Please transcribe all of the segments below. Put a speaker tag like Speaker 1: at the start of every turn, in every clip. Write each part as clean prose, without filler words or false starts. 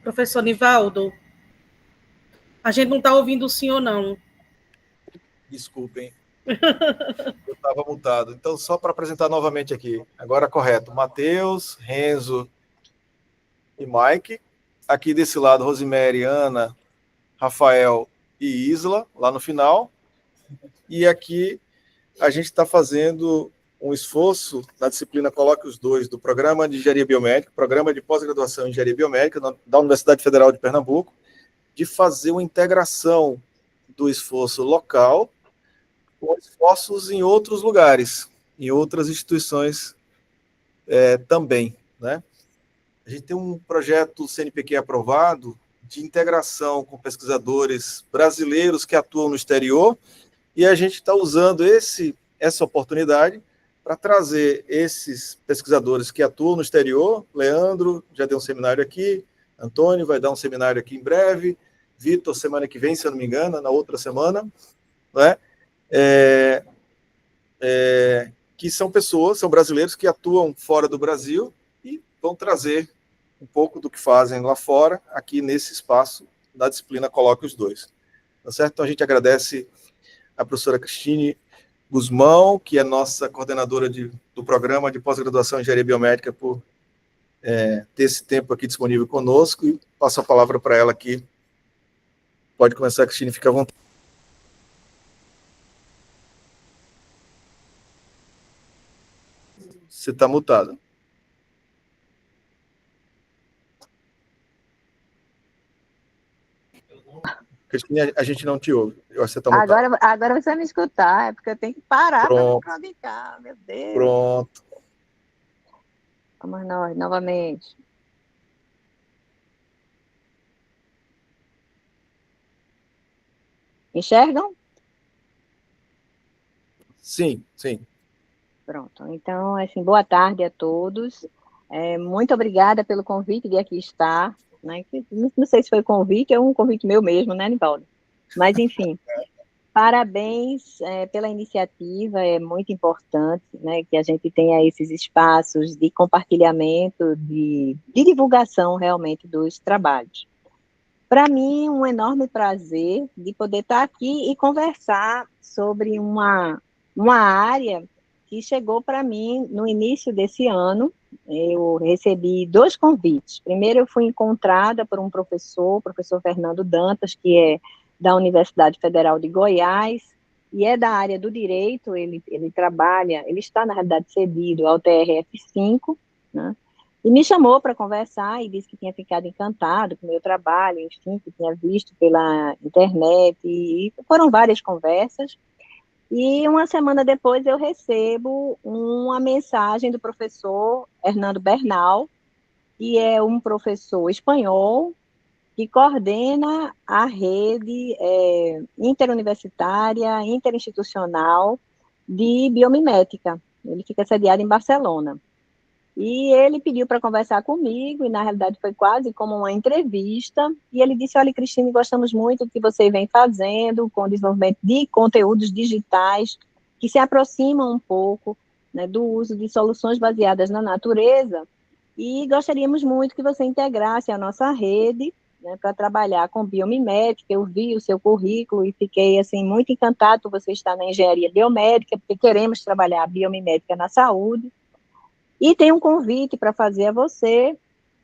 Speaker 1: Professor Nivaldo, a gente não está ouvindo o senhor, não.
Speaker 2: Desculpem, eu estava mutado. Então, só para apresentar novamente aqui, agora correto, Matheus, Renzo e Mike. Aqui desse lado, Rosemary, Ana, Rafael e Isla, lá no final. E aqui a gente está fazendo um esforço na disciplina Coloque os Dois, do Programa de Engenharia Biomédica, Programa de Pós-Graduação em Engenharia Biomédica da Universidade Federal de Pernambuco, de fazer uma integração do esforço local com esforços em outros lugares, em outras instituições também, né? A gente tem um projeto CNPq aprovado de integração com pesquisadores brasileiros que atuam no exterior, e a gente está usando essa oportunidade para trazer esses pesquisadores que atuam no exterior. Leandro já deu um seminário aqui, Antônio vai dar um seminário aqui em breve, Vitor, semana que vem, se eu não me engano, na outra semana, né? Que são pessoas, são brasileiros que atuam fora do Brasil e vão trazer um pouco do que fazem lá fora, aqui nesse espaço da disciplina Coloque os Dois. Tá certo? Então, a gente agradece a professora Cristine Guzmão, que é nossa coordenadora do programa de pós-graduação em Engenharia Biomédica, por ter esse tempo aqui disponível conosco, e passo a palavra para ela aqui. Pode começar, Cristine, fica à vontade. Você está mutado. Cristine, a gente não te ouve. Você está mutado.
Speaker 3: Agora você vai me escutar, é porque eu tenho que parar para me comunicar, meu Deus.
Speaker 2: Pronto.
Speaker 3: Vamos nós, novamente. Enxergam?
Speaker 2: Sim, sim.
Speaker 3: Pronto. Então, assim, boa tarde a todos. Muito obrigada pelo convite de aqui estar. Né? Não sei se foi convite ou um convite meu mesmo, né, Nivaldo? Mas, enfim, parabéns pela iniciativa, é muito importante, né, que a gente tenha esses espaços de compartilhamento, de divulgação, realmente, dos trabalhos. Para mim, um enorme prazer de poder estar aqui e conversar sobre uma área que chegou para mim no início desse ano. Eu recebi 2 convites. Primeiro, eu fui encontrada por um professor, o professor Fernando Dantas, que é da Universidade Federal de Goiás, e é da área do direito. Ele trabalha, ele está, na realidade, cedido ao TRF5, né? E me chamou para conversar e disse que tinha ficado encantado com o meu trabalho, enfim, que tinha visto pela internet, e foram várias conversas. E uma semana depois eu recebo uma mensagem do professor Hernando Bernal, que é um professor espanhol que coordena a rede interuniversitária, interinstitucional de biomimética. Ele fica sediado em Barcelona. E ele pediu para conversar comigo, e na realidade foi quase como uma entrevista, e ele disse: olha, Cristine, gostamos muito do que você vem fazendo com o desenvolvimento de conteúdos digitais que se aproximam um pouco, né, do uso de soluções baseadas na natureza, e gostaríamos muito que você integrasse a nossa rede, né, para trabalhar com biomimética. Eu vi o seu currículo e fiquei assim, muito encantado por você estar na engenharia biomédica, porque queremos trabalhar a biomimética na saúde. E tem um convite para fazer a você,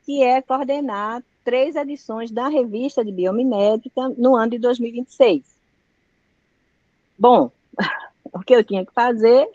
Speaker 3: que é coordenar 3 edições da revista de biomimética no ano de 2026. Bom, o que eu tinha que fazer,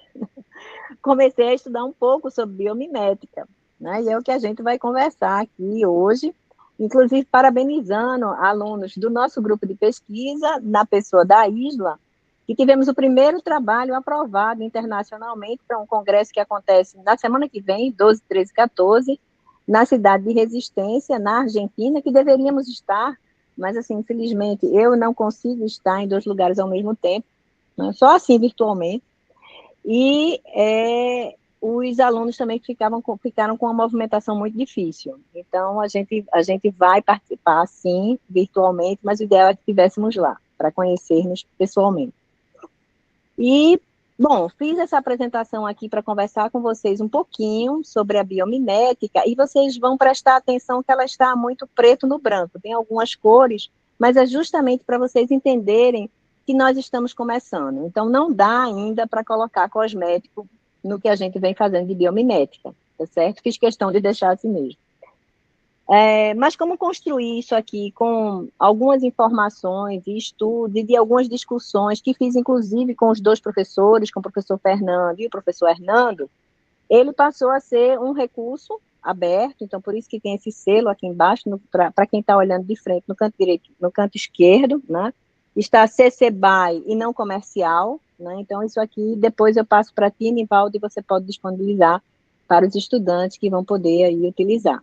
Speaker 3: comecei a estudar um pouco sobre biomimética, né? E é o que a gente vai conversar aqui hoje, inclusive parabenizando alunos do nosso grupo de pesquisa, na pessoa da Isla, que tivemos o primeiro trabalho aprovado internacionalmente para um congresso que acontece na semana que vem, 12, 13, 14, na cidade de Resistência, na Argentina, que deveríamos estar, mas, assim, infelizmente, eu não consigo estar em 2 lugares ao mesmo tempo, né? Só assim, virtualmente. E os alunos também ficaram com uma movimentação muito difícil. Então, a gente vai participar, sim, virtualmente, mas o ideal é que estivéssemos lá, para conhecermos pessoalmente. E Bom, fiz essa apresentação aqui para conversar com vocês um pouquinho sobre a biomimética e vocês vão prestar atenção que ela está muito preto no branco, tem algumas cores, mas é justamente para vocês entenderem que nós estamos começando. Então, não dá ainda para colocar cosmético no que a gente vem fazendo de biomimética, tá certo? Fiz questão de deixar assim mesmo. Mas como construir isso aqui com algumas informações e estudos e de algumas discussões que fiz, inclusive, com os dois professores, com o professor Fernando e o professor Hernando, ele passou a ser um recurso aberto, então por isso que tem esse selo aqui embaixo, para quem está olhando de frente, no canto direito, no canto esquerdo, né? Está CC BY e não comercial, né? Então isso aqui, depois eu passo para ti, Nivaldo, e você pode disponibilizar para os estudantes que vão poder aí utilizar.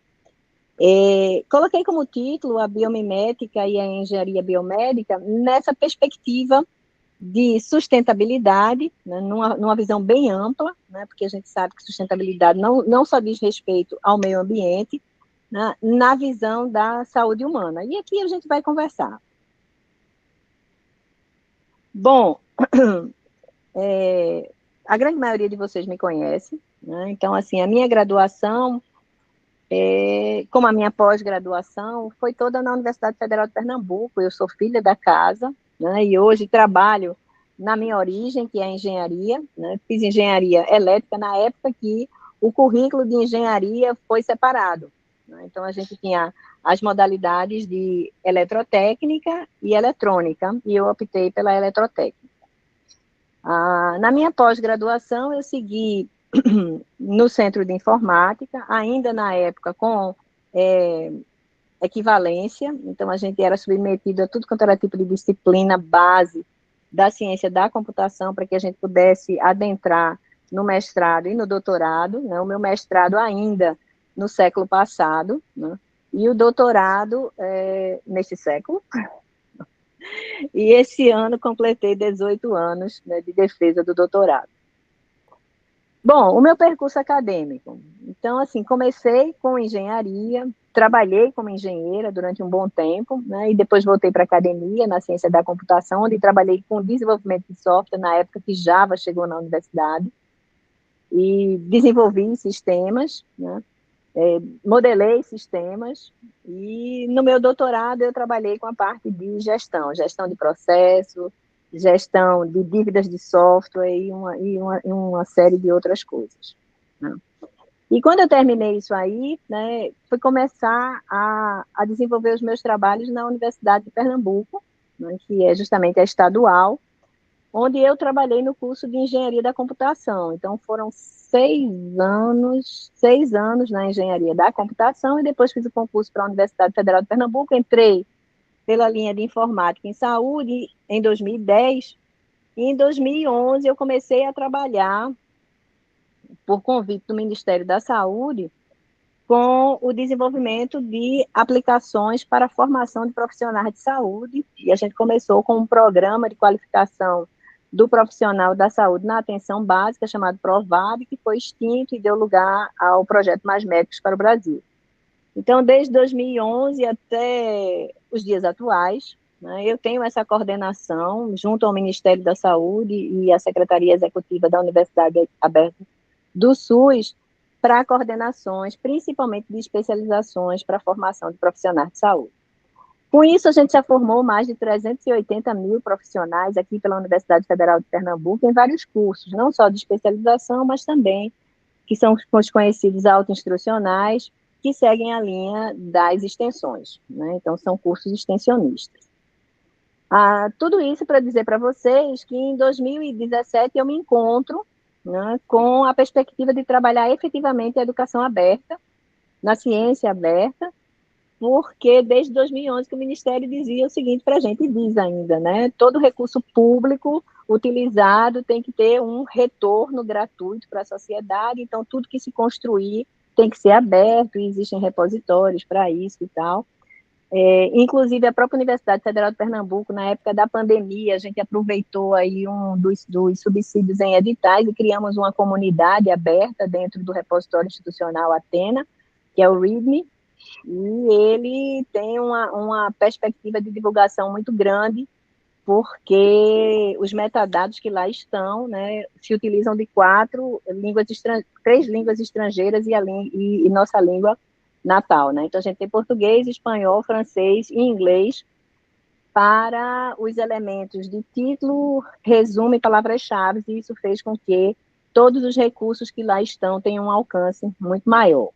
Speaker 3: Coloquei como título a biomimética e a engenharia biomédica nessa perspectiva de sustentabilidade, né, numa visão bem ampla, né, porque a gente sabe que sustentabilidade não só diz respeito ao meio ambiente, né, na visão da saúde humana. E aqui a gente vai conversar. Bom, a grande maioria de vocês me conhece, né, então, assim, a minha graduação, como a minha pós-graduação, foi toda na Universidade Federal de Pernambuco. Eu sou filha da casa, né, e hoje trabalho na minha origem, que é a engenharia, né, fiz engenharia elétrica na época que o currículo de engenharia foi separado, né, então a gente tinha as modalidades de eletrotécnica e eletrônica, e eu optei pela eletrotécnica. Na minha pós-graduação, eu segui no Centro de Informática, ainda na época com equivalência, então a gente era submetido a tudo quanto era tipo de disciplina base da ciência da computação, para que a gente pudesse adentrar no mestrado e no doutorado, né? O meu mestrado ainda no século passado, né? E o doutorado neste século. E esse ano completei 18 anos, né, de defesa do doutorado. Bom, o meu percurso acadêmico. Então, assim, comecei com engenharia, trabalhei como engenheira durante um bom tempo, né, e depois voltei para a academia, na ciência da computação, onde trabalhei com desenvolvimento de software, na época que Java chegou na universidade, e desenvolvi sistemas, né, modelei sistemas, e no meu doutorado eu trabalhei com a parte de gestão de processo, gestão de dívidas de software e uma série de outras coisas, né? E quando eu terminei isso aí, né, fui começar a desenvolver os meus trabalhos na Universidade de Pernambuco, né, que é justamente a estadual, onde eu trabalhei no curso de Engenharia da Computação. Então, foram 6 anos na Engenharia da Computação, e depois fiz o concurso para a Universidade Federal de Pernambuco, entrei pela linha de Informática em Saúde em 2010, e em 2011 eu comecei a trabalhar, por convite do Ministério da Saúde, com o desenvolvimento de aplicações para a formação de profissionais de saúde, e a gente começou com um programa de qualificação do profissional da saúde na atenção básica, chamado PROVAB, que foi extinto e deu lugar ao projeto Mais Médicos para o Brasil. Então, desde 2011 até os dias atuais, né, eu tenho essa coordenação junto ao Ministério da Saúde e à Secretaria Executiva da Universidade Aberta do SUS, para coordenações, principalmente de especializações para a formação de profissionais de saúde. Com isso, a gente já formou mais de 380 mil profissionais aqui pela Universidade Federal de Pernambuco, em vários cursos, não só de especialização, mas também que são os conhecidos autoinstrucionais, que seguem a linha das extensões, né? Então, são cursos extensionistas. Tudo isso para dizer para vocês que em 2017 eu me encontro, né, com a perspectiva de trabalhar efetivamente a educação aberta, na ciência aberta, porque desde 2011 que o Ministério dizia o seguinte para a gente, e diz ainda, né, todo recurso público utilizado tem que ter um retorno gratuito para a sociedade, então tudo que se construir tem que ser aberto, e existem repositórios para isso e tal. Inclusive, a própria Universidade Federal de Pernambuco, na época da pandemia, a gente aproveitou aí dos subsídios em editais e criamos uma comunidade aberta dentro do repositório institucional Atena, que é o README, e ele tem uma perspectiva de divulgação muito grande porque os metadados que lá estão, né, se utilizam de 3 línguas estrangeiras e nossa língua natal, né? Então, a gente tem português, espanhol, francês e inglês para os elementos de título, resumo e palavras-chave, e isso fez com que todos os recursos que lá estão tenham um alcance muito maior.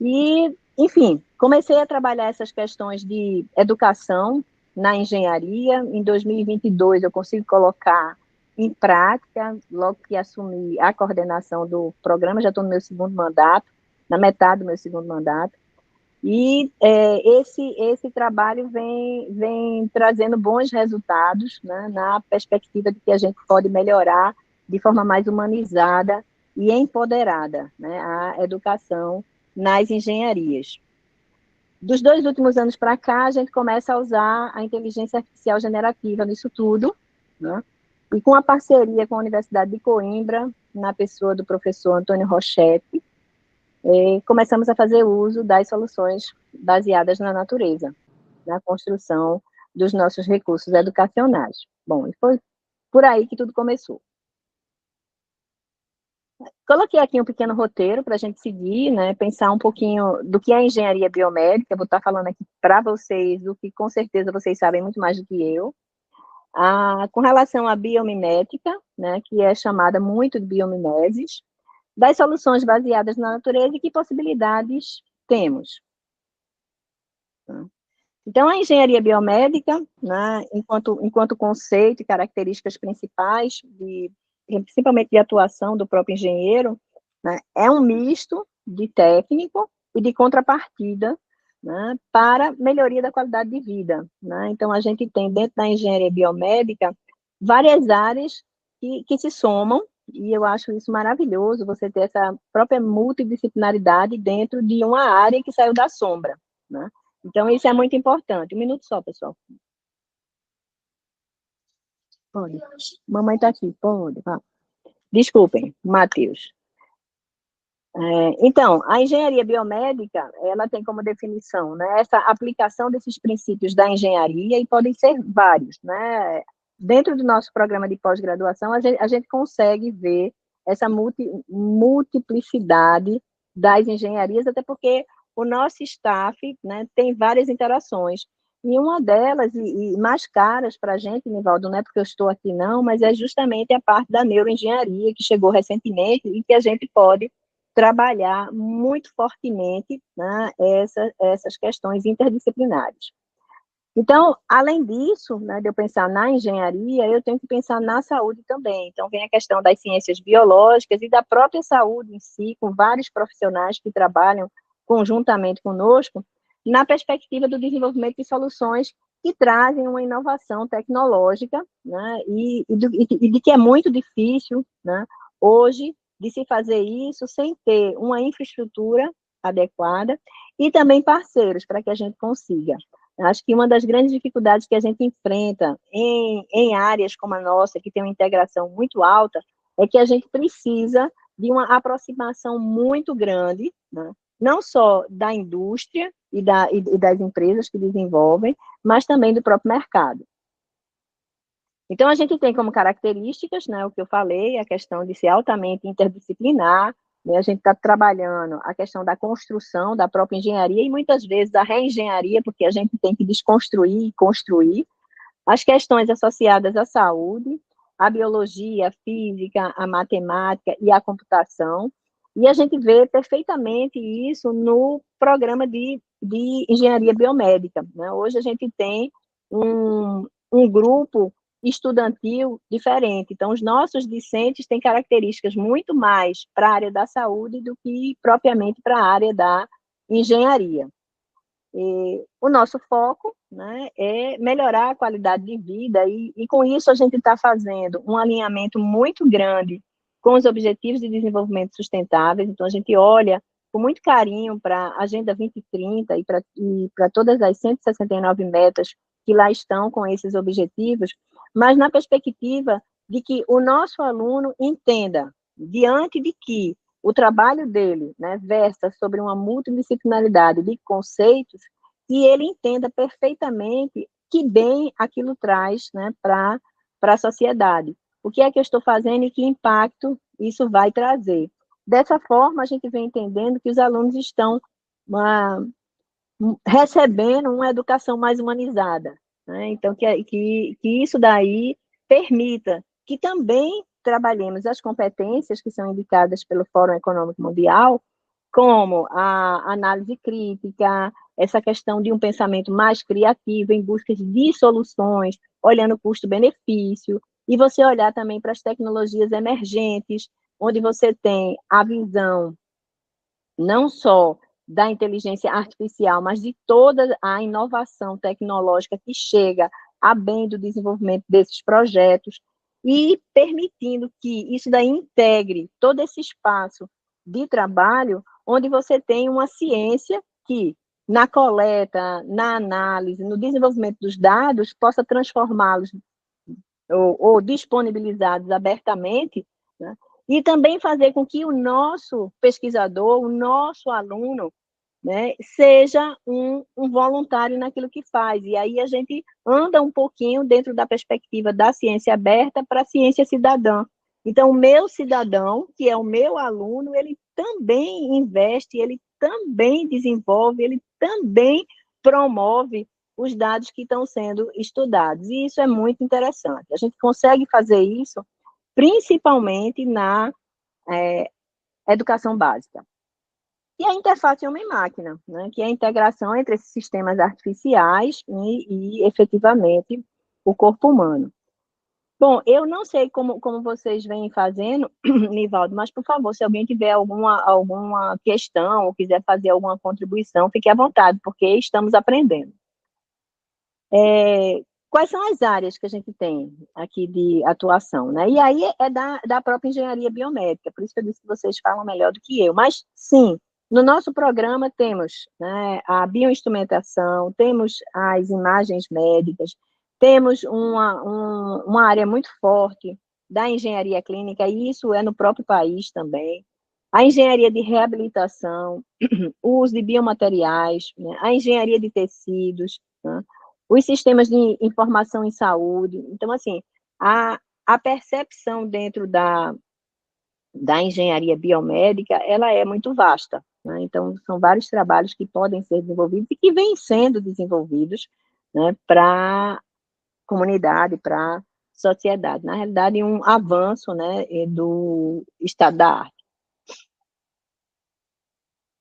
Speaker 3: E, enfim, comecei a trabalhar essas questões de educação na engenharia. Em 2022, eu consigo colocar em prática, logo que assumi a coordenação do programa, já estou no meu segundo mandato, na metade do meu segundo mandato, e esse trabalho vem trazendo bons resultados, né, na perspectiva de que a gente pode melhorar de forma mais humanizada e empoderada, né, a educação nas engenharias. Dos 2 últimos anos para cá, a gente começa a usar a inteligência artificial generativa nisso tudo, né, e com a parceria com a Universidade de Coimbra, na pessoa do professor Antônio Rochetti, começamos a fazer uso das soluções baseadas na natureza, na construção dos nossos recursos educacionais. Bom, e foi por aí que tudo começou. Coloquei aqui um pequeno roteiro para a gente seguir, né, pensar um pouquinho do que é engenharia biomédica. Vou estar falando aqui para vocês do que com certeza vocês sabem muito mais do que eu. Com relação à biomimética, né, que é chamada muito de biomimeses, das soluções baseadas na natureza e que possibilidades temos. Então, a engenharia biomédica, né, enquanto conceito e características principais, principalmente de atuação do próprio engenheiro, né, é um misto de técnico e de contrapartida, né, para melhoria da qualidade de vida, né? Então, a gente tem dentro da engenharia biomédica várias áreas que se somam, e eu acho isso maravilhoso, você ter essa própria multidisciplinaridade dentro de uma área que saiu da sombra, né? Então, isso é muito importante. 1 minuto só, pessoal. Pode. Mamãe está aqui, pode. Desculpem, Matheus. Então, a engenharia biomédica, ela tem como definição, né, essa aplicação desses princípios da engenharia, e podem ser vários, né? Dentro do nosso programa de pós-graduação, a gente consegue ver essa multiplicidade das engenharias, até porque o nosso staff, né, tem várias interações, e uma delas, e mais caras para a gente, Nivaldo, não é porque eu estou aqui não, mas é justamente a parte da neuroengenharia, que chegou recentemente, e que a gente pode trabalhar muito fortemente, né, essas questões interdisciplinares. Então, além disso, né, de eu pensar na engenharia, eu tenho que pensar na saúde também. Então, vem a questão das ciências biológicas e da própria saúde em si, com vários profissionais que trabalham conjuntamente conosco, na perspectiva do desenvolvimento de soluções que trazem uma inovação tecnológica, né, e de que é muito difícil, né, hoje, de se fazer isso sem ter uma infraestrutura adequada e também parceiros para que a gente consiga. Acho que uma das grandes dificuldades que a gente enfrenta em áreas como a nossa, que tem uma integração muito alta, é que a gente precisa de uma aproximação muito grande, né, não só da indústria e das empresas que desenvolvem, mas também do próprio mercado. Então, a gente tem como características, né, o que eu falei, a questão de ser altamente interdisciplinar, né, a gente está trabalhando a questão da construção da própria engenharia e muitas vezes a reengenharia, porque a gente tem que desconstruir e construir as questões associadas à saúde, à biologia, à física, à matemática e à computação, e a gente vê perfeitamente isso no programa de engenharia biomédica, né? Hoje a gente tem um grupo estudantil diferente. Então, os nossos discentes têm características muito mais para a área da saúde do que propriamente para a área da engenharia. O nosso foco, né, é melhorar a qualidade de vida e com isso a gente está fazendo um alinhamento muito grande com os objetivos de desenvolvimento sustentáveis. Então, a gente olha com muito carinho para a Agenda 2030 e para todas as 169 metas que lá estão com esses objetivos, mas na perspectiva de que o nosso aluno entenda, diante de que o trabalho dele, né, versa sobre uma multidisciplinaridade de conceitos, e ele entenda perfeitamente que bem aquilo traz, né, para a sociedade. O que é que eu estou fazendo e que impacto isso vai trazer. Dessa forma, a gente vem entendendo que os alunos estão recebendo uma educação mais humanizada, né? Então, que isso daí permita que também trabalhemos as competências que são indicadas pelo Fórum Econômico Mundial, como a análise crítica, essa questão de um pensamento mais criativo, em busca de soluções, olhando custo-benefício, e você olhar também para as tecnologias emergentes, onde você tem a visão não só da inteligência artificial, mas de toda a inovação tecnológica que chega a bem do desenvolvimento desses projetos, e permitindo que isso daí integre todo esse espaço de trabalho, onde você tem uma ciência que, na coleta, na análise, no desenvolvimento dos dados, possa transformá-los ou disponibilizados abertamente, né? E também fazer com que o nosso pesquisador, o nosso aluno, né, seja um voluntário naquilo que faz. E aí a gente anda um pouquinho dentro da perspectiva da ciência aberta para a ciência cidadã. Então, o meu cidadão, que é o meu aluno, ele também investe, ele também desenvolve, ele também promove os dados que estão sendo estudados. E isso é muito interessante. A gente consegue fazer isso principalmente na educação básica. E a interface homem-máquina, né, que é a integração entre esses sistemas artificiais e efetivamente, o corpo humano. Bom, eu não sei como vocês vêm fazendo, Nivaldo, mas, por favor, se alguém tiver alguma questão ou quiser fazer alguma contribuição, fique à vontade, porque estamos aprendendo. Quais são as áreas que a gente tem aqui de atuação, né? E aí é da própria engenharia biomédica, por isso que eu disse que vocês falam melhor do que eu. Mas, sim, no nosso programa temos, né, a bioinstrumentação, temos as imagens médicas, temos uma área muito forte da engenharia clínica, e isso é no próprio país também. A engenharia de reabilitação, o uso de biomateriais, né, a engenharia de tecidos, né, os sistemas de informação em saúde. Então, assim, a percepção dentro da engenharia biomédica, ela é muito vasta, né? Então, são vários trabalhos que podem ser desenvolvidos e que vêm sendo desenvolvidos, né, para a comunidade, para a sociedade. Na realidade, um avanço, né, do estado da arte.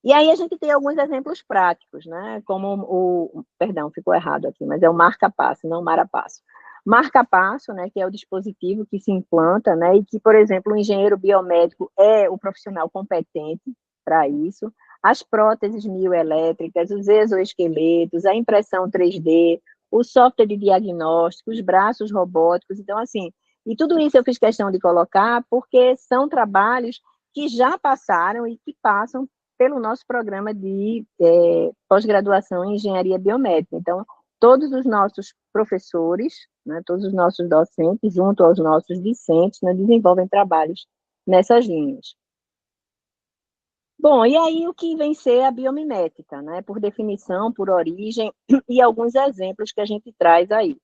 Speaker 3: E aí a gente tem alguns exemplos práticos, né, como perdão, ficou errado aqui, mas é o marca-passo, não marca-passo. Marca-passo, né, que é o dispositivo que se implanta, né, e que, por exemplo, o engenheiro biomédico é o profissional competente para isso. As próteses mioelétricas, os exoesqueletos, a impressão 3D, o software de diagnóstico, os braços robóticos. Então, assim, e tudo isso eu fiz questão de colocar porque são trabalhos que já passaram e que passam pelo nosso programa de pós-graduação em engenharia biomédica. Então, todos os nossos professores, né, todos os nossos docentes, junto aos nossos discentes, né, desenvolvem trabalhos nessas linhas. Bom, e aí o que vem ser a biomimética, né, por definição, por origem, e alguns exemplos que a gente traz aí.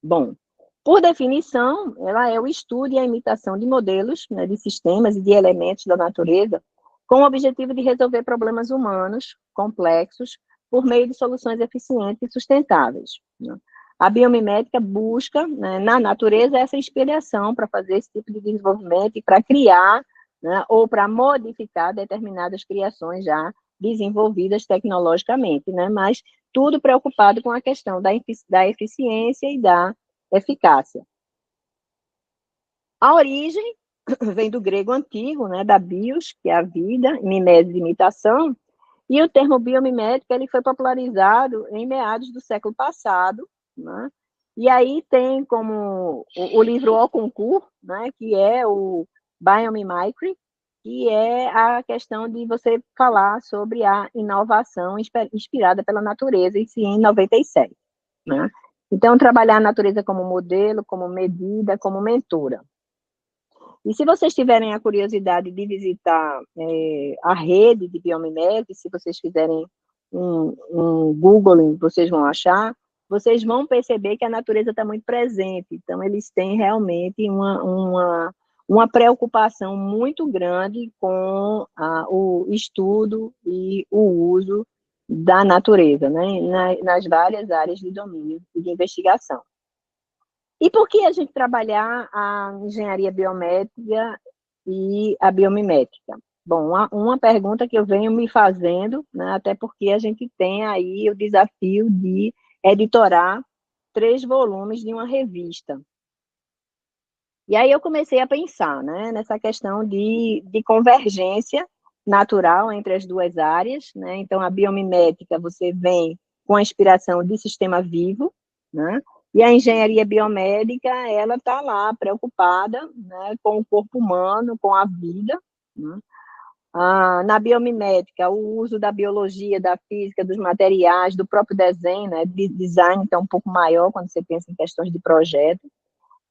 Speaker 3: Bom, por definição, ela é o estudo e a imitação de modelos, né, de sistemas e de elementos da natureza, com o objetivo de resolver problemas humanos complexos por meio de soluções eficientes e sustentáveis, né? A biomimética busca, né, na natureza, essa inspiração para fazer esse tipo de desenvolvimento e para criar, né, ou para modificar determinadas criações já desenvolvidas tecnologicamente, né, mas tudo preocupado com a questão da eficiência e da eficácia. A origem vem do grego antigo, né, da bios, que é a vida, mimese de imitação, e o termo biomimética ele foi popularizado em meados do século passado, né, e aí tem como o livro O Concurso, né, que é o Biomimicry, que é a questão de você falar sobre a inovação inspirada pela natureza, e sim em 97, né. Então, trabalhar a natureza como modelo, como medida, como mentora. E se vocês tiverem a curiosidade de visitar a rede de biomimética, se vocês fizerem um Googling, vocês vão achar, vocês vão perceber que a natureza está muito presente. Então, eles têm realmente uma preocupação muito grande com o estudo e o uso da natureza, né, nas várias áreas de domínio e de investigação. E por que a gente trabalhar a engenharia biométrica e a biomimética? Bom, uma pergunta que eu venho me fazendo, né, até porque a gente tem aí o desafio de editorar 3 volumes de uma revista. E aí eu comecei a pensar, né, nessa questão de convergência natural entre as duas áreas, né? Então, a biomimética, você vem com a inspiração de sistema vivo, né? E a engenharia biomédica, ela está lá preocupada, né, com o corpo humano, com a vida, né? Na biomimética, o uso da biologia, da física, dos materiais, do próprio desenho, né, de design, que é um pouco maior quando você pensa em questões de projeto.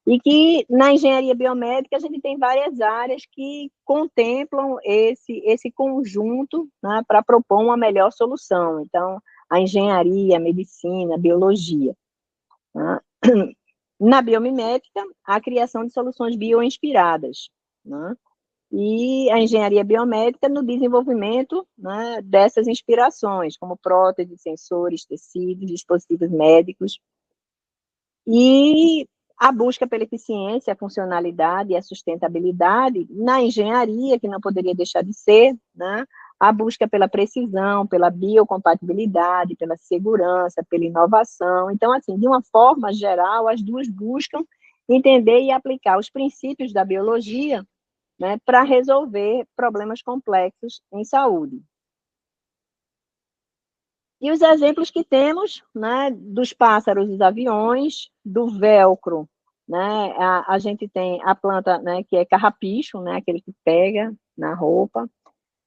Speaker 3: E que na engenharia biomédica a gente tem várias áreas que contemplam esse conjunto, né, para propor uma melhor solução. Então, a engenharia, a medicina, a biologia. Né? Na biomimética, a criação de soluções bioinspiradas. Né? E a engenharia biomédica no desenvolvimento, né, dessas inspirações, como próteses, sensores, tecidos, dispositivos médicos. E a busca pela eficiência, a funcionalidade e a sustentabilidade na engenharia, que não poderia deixar de ser, né? A busca pela precisão, pela biocompatibilidade, pela segurança, pela inovação. Então, assim, de uma forma geral, as duas buscam entender e aplicar os princípios da biologia, né, para resolver problemas complexos em saúde. E os exemplos que temos, né, dos pássaros, dos aviões, do velcro, né, a gente tem a planta, né, que é carrapicho, né, aquele que pega na roupa,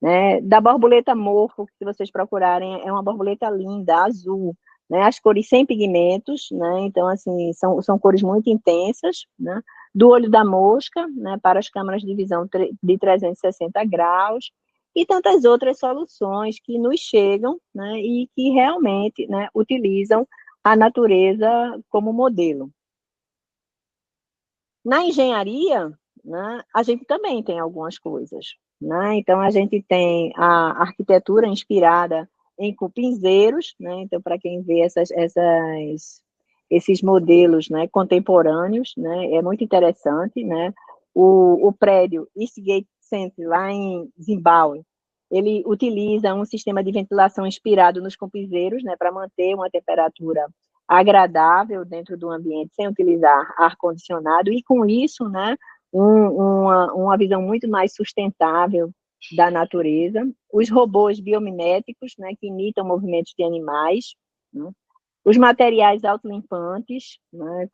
Speaker 3: né, da borboleta morfo, que se vocês procurarem, é uma borboleta linda, azul, né, as cores sem pigmentos, né, então, assim, são cores muito intensas, né, do olho da mosca, né, para as câmeras de visão de 360 graus, e tantas outras soluções que nos chegam, né, e que realmente, né, utilizam a natureza como modelo. Na engenharia, né, a gente também tem algumas coisas, né? Então, a gente tem a arquitetura inspirada em cupinzeiros, né? Então, para quem vê esses modelos, né, contemporâneos, né, é muito interessante, né? O prédio Eastgate Center, lá em Zimbábue, ele utiliza um sistema de ventilação inspirado nos cupinzeiros, né, para manter uma temperatura agradável dentro do ambiente, sem utilizar ar-condicionado, e com isso, né, uma visão muito mais sustentável da natureza. Os robôs biomiméticos, né, que imitam movimentos de animais, né, os materiais autolimpantes, né,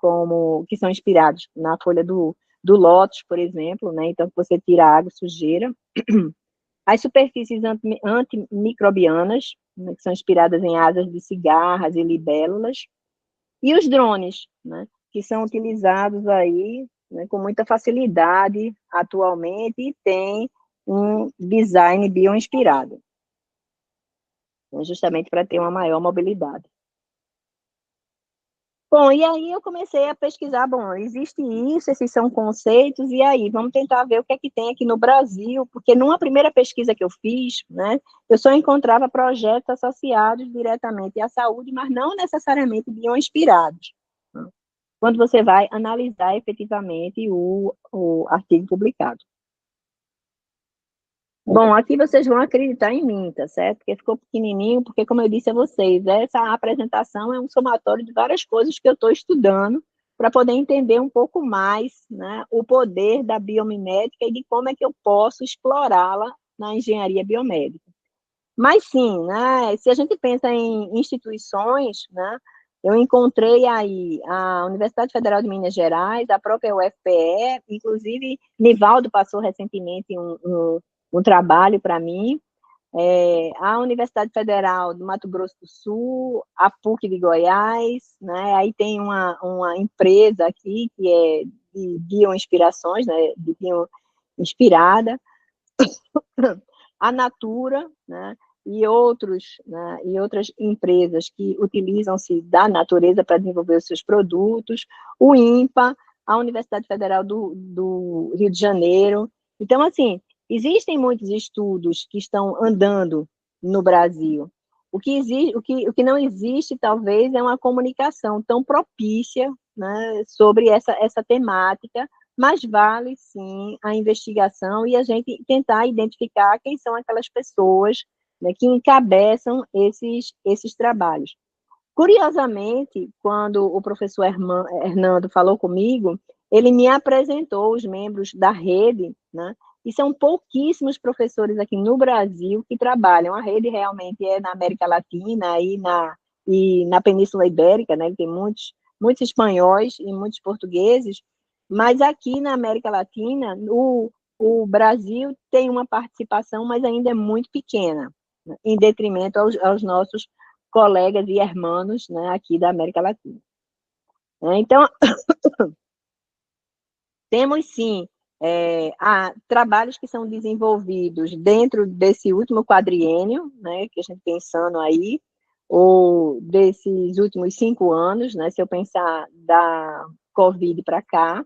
Speaker 3: que são inspirados na folha do lótus, por exemplo, né, então você tira a água, sujeira. As superfícies antimicrobianas, né, que são inspiradas em asas de cigarras e libélulas, e os drones, né, que são utilizados aí, né, com muita facilidade atualmente e tem um design bioinspirado, né, justamente para ter uma maior mobilidade. Bom, e aí eu comecei a pesquisar, bom, existe isso, esses são conceitos, e aí, vamos tentar ver o que é que tem aqui no Brasil, porque numa primeira pesquisa que eu fiz, né, eu só encontrava projetos associados diretamente à saúde, mas não necessariamente bioinspirados, né, quando você vai analisar efetivamente o artigo publicado. Bom, aqui vocês vão acreditar em mim, tá certo? Porque ficou pequenininho, porque, como eu disse a vocês, essa apresentação é um somatório de várias coisas que eu estou estudando para poder entender um pouco mais, né, o poder da biomimética e de como é que eu posso explorá-la na engenharia biomédica. Mas sim, né, se a gente pensa em instituições, né, eu encontrei aí a Universidade Federal de Minas Gerais, a própria UFPE, inclusive Nivaldo passou recentemente um trabalho para mim, a Universidade Federal do Mato Grosso do Sul, a PUC de Goiás, né, aí tem uma empresa aqui que é de bioinspirações, né, de bioinspirada, a Natura, né, né, e outras empresas que utilizam-se da natureza para desenvolver os seus produtos, o INPA, a Universidade Federal do Rio de Janeiro. Então, assim, existem muitos estudos que estão andando no Brasil. O que não existe, talvez, é uma comunicação tão propícia, né, sobre essa temática, mas vale, sim, a investigação e a gente tentar identificar quem são aquelas pessoas, né, que encabeçam esses trabalhos. Curiosamente, quando o professor Hernando falou comigo, ele me apresentou os membros da rede, né, e são pouquíssimos professores aqui no Brasil que trabalham. A rede realmente é na América Latina e na Península Ibérica, né, tem muitos espanhóis e muitos portugueses, mas aqui na América Latina, o Brasil tem uma participação, mas ainda é muito pequena, né, em detrimento aos nossos colegas e irmãos, né, aqui da América Latina. Então, temos sim trabalhos que são desenvolvidos dentro desse último quadriênio, né, que a gente pensando aí, ou desses últimos 5 anos, né, se eu pensar da Covid para cá.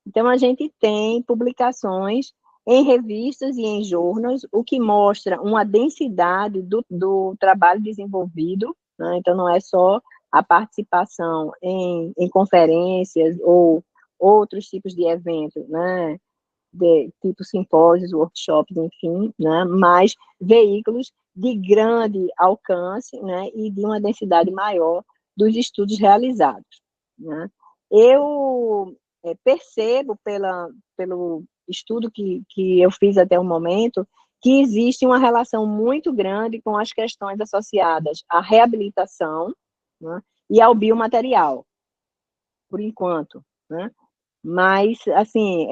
Speaker 3: Então, a gente tem publicações em revistas e em jornais, o que mostra uma densidade do trabalho desenvolvido, né? Então, não é só a participação em conferências ou outros tipos de eventos, né? De tipo simpósios, workshops, enfim, né? Mas veículos de grande alcance, né? E de uma densidade maior dos estudos realizados, né? Eu percebo pelo estudo que eu fiz até o momento, que existe uma relação muito grande com as questões associadas à reabilitação, né, e ao biomaterial, por enquanto, né? Mas, assim,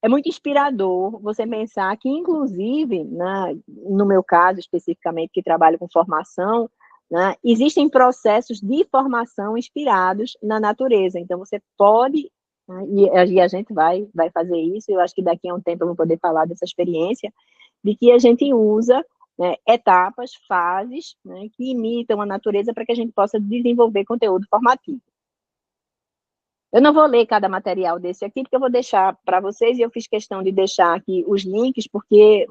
Speaker 3: é muito inspirador você pensar que, inclusive, né, no meu caso especificamente, que trabalho com formação, né, existem processos de formação inspirados na natureza. Então, você pode, né, e a gente vai fazer isso, eu acho que daqui a um tempo eu vou poder falar dessa experiência, de que a gente usa, né, etapas, fases, né, que imitam a natureza para que a gente possa desenvolver conteúdo formativo. Eu não vou ler cada material desse aqui, porque eu vou deixar para vocês, e eu fiz questão de deixar aqui os links, porque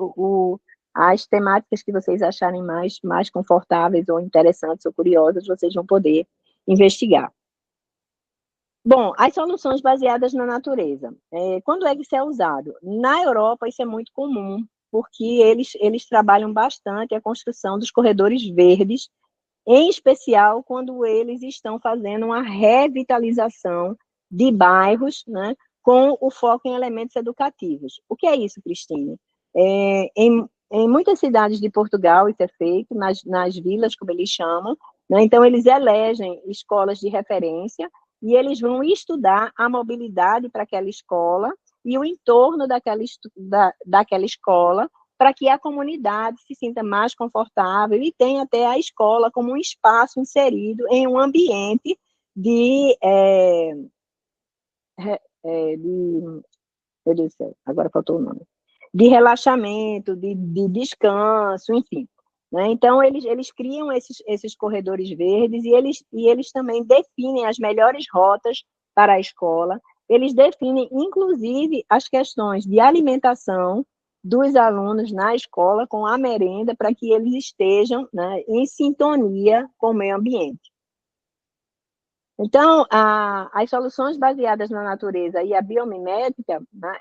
Speaker 3: as temáticas que vocês acharem mais confortáveis, ou interessantes, ou curiosas, vocês vão poder investigar. Bom, as soluções baseadas na natureza. Quando é que isso é usado? Na Europa, isso é muito comum, porque eles trabalham bastante a construção dos corredores verdes, em especial quando eles estão fazendo uma revitalização de bairros, né, com o foco em elementos educativos. O que é isso, Cristine? Em muitas cidades de Portugal isso é feito, nas vilas, como eles chamam, né, então eles elegem escolas de referência e eles vão estudar a mobilidade para aquela escola e o entorno daquela escola, para que a comunidade se sinta mais confortável e tenha até a escola como um espaço inserido em um ambiente de meu Deus do céu, agora faltou o nome, de relaxamento, de descanso, enfim. Né? Então, eles criam esses corredores verdes e eles também definem as melhores rotas para a escola, eles definem, inclusive, as questões de alimentação dos alunos na escola com a merenda, para que eles estejam, né, em sintonia com o meio ambiente. Então, as soluções baseadas na natureza e a biomimética, né,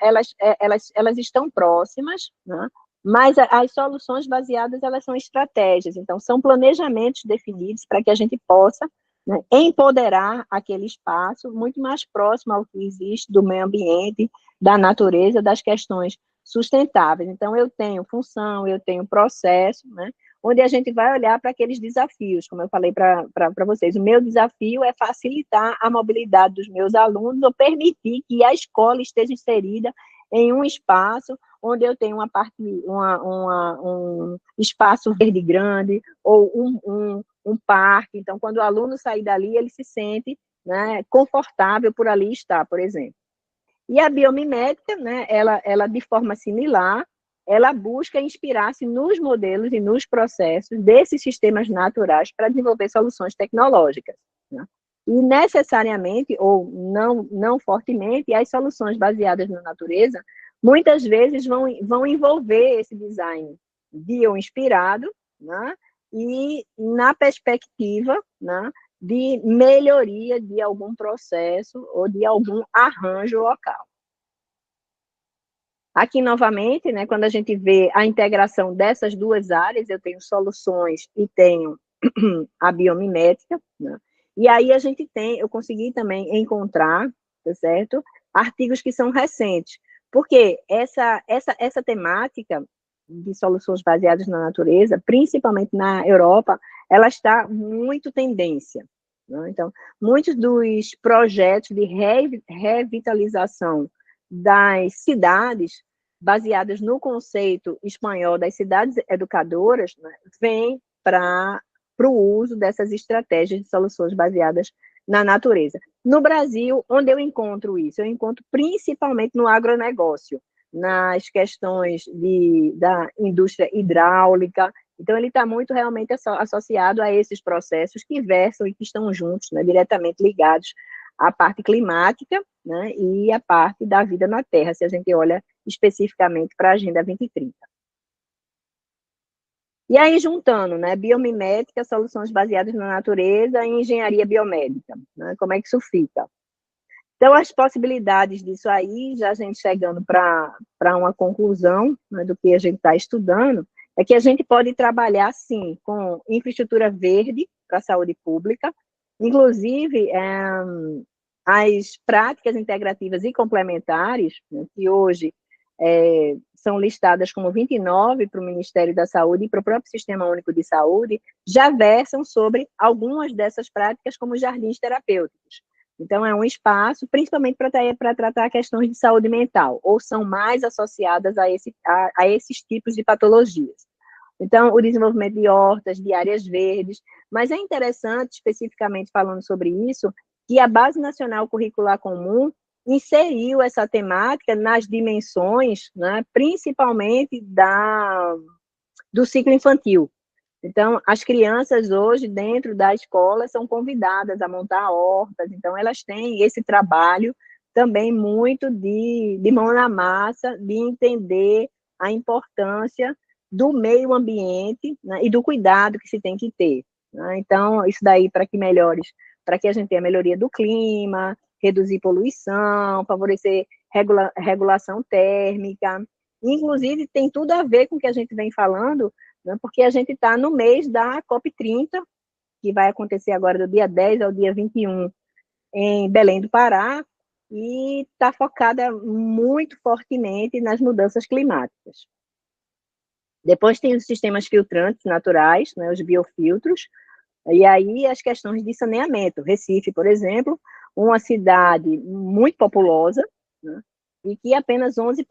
Speaker 3: elas estão próximas, né, mas as soluções baseadas, elas são estratégias, então são planejamentos definidos para que a gente possa, né, empoderar aquele espaço muito mais próximo ao que existe do meio ambiente, da natureza, das questões sustentáveis. Então, eu tenho função, eu tenho processo, né, onde a gente vai olhar para aqueles desafios, como eu falei para vocês. O meu desafio é facilitar a mobilidade dos meus alunos, ou permitir que a escola esteja inserida em um espaço onde eu tenho um espaço verde grande, ou um parque. Então, quando o aluno sair dali, ele se sente, né, confortável por ali estar, por exemplo. E a biomimética, né, ela de forma similar, ela busca inspirar-se nos modelos e nos processos desses sistemas naturais para desenvolver soluções tecnológicas, né? E necessariamente, ou não fortemente, as soluções baseadas na natureza, muitas vezes vão envolver esse design bio-inspirado, né? E na perspectiva, né, de melhoria de algum processo ou de algum arranjo local. Aqui, novamente, né, quando a gente vê a integração dessas duas áreas, eu tenho soluções e tenho a biomimética, né? E aí eu consegui também encontrar, tá certo? Artigos que são recentes, porque essa temática de soluções baseadas na natureza, principalmente na Europa, ela está muito tendência, né? Então, muitos dos projetos de revitalização das cidades, baseadas no conceito espanhol das cidades educadoras, né, vêm para o uso dessas estratégias de soluções baseadas na natureza. No Brasil, onde eu encontro isso? Eu encontro principalmente no agronegócio, nas questões da indústria hidráulica. Então, ele está muito realmente associado a esses processos que versam e que estão juntos, né, diretamente ligados à parte climática, né, e à parte da vida na Terra, se a gente olha especificamente para a Agenda 2030. E aí, juntando, né, biomimética, soluções baseadas na natureza e engenharia biomédica, né, como é que isso fica? Então, as possibilidades disso aí, já a gente chegando para uma conclusão, né, do que a gente está estudando, é que a gente pode trabalhar, sim, com infraestrutura verde para a saúde pública, inclusive as práticas integrativas e complementares, né, que hoje são listadas como 29 para o Ministério da Saúde e para o próprio Sistema Único de Saúde, já versam sobre algumas dessas práticas como jardins terapêuticos. Então, é um espaço, principalmente para tratar questões de saúde mental, ou são mais associadas a esses tipos de patologias. Então, o desenvolvimento de hortas, de áreas verdes, mas é interessante, especificamente falando sobre isso, que a Base Nacional Curricular Comum inseriu essa temática nas dimensões, né, principalmente do ciclo infantil. Então, as crianças hoje, dentro da escola, são convidadas a montar hortas, então elas têm esse trabalho também muito de mão na massa, de entender a importância do meio ambiente, né, e do cuidado que se tem que ter, né? Então, isso daí para que a gente tenha melhoria do clima, reduzir poluição, favorecer regulação térmica, inclusive tem tudo a ver com o que a gente vem falando, né, porque a gente está no mês da COP30, que vai acontecer agora do dia 10 ao dia 21 em Belém do Pará, e está focada muito fortemente nas mudanças climáticas. Depois tem os sistemas filtrantes naturais, né, os biofiltros, e aí as questões de saneamento. Recife, por exemplo, uma cidade muito populosa, né, e que apenas 11%,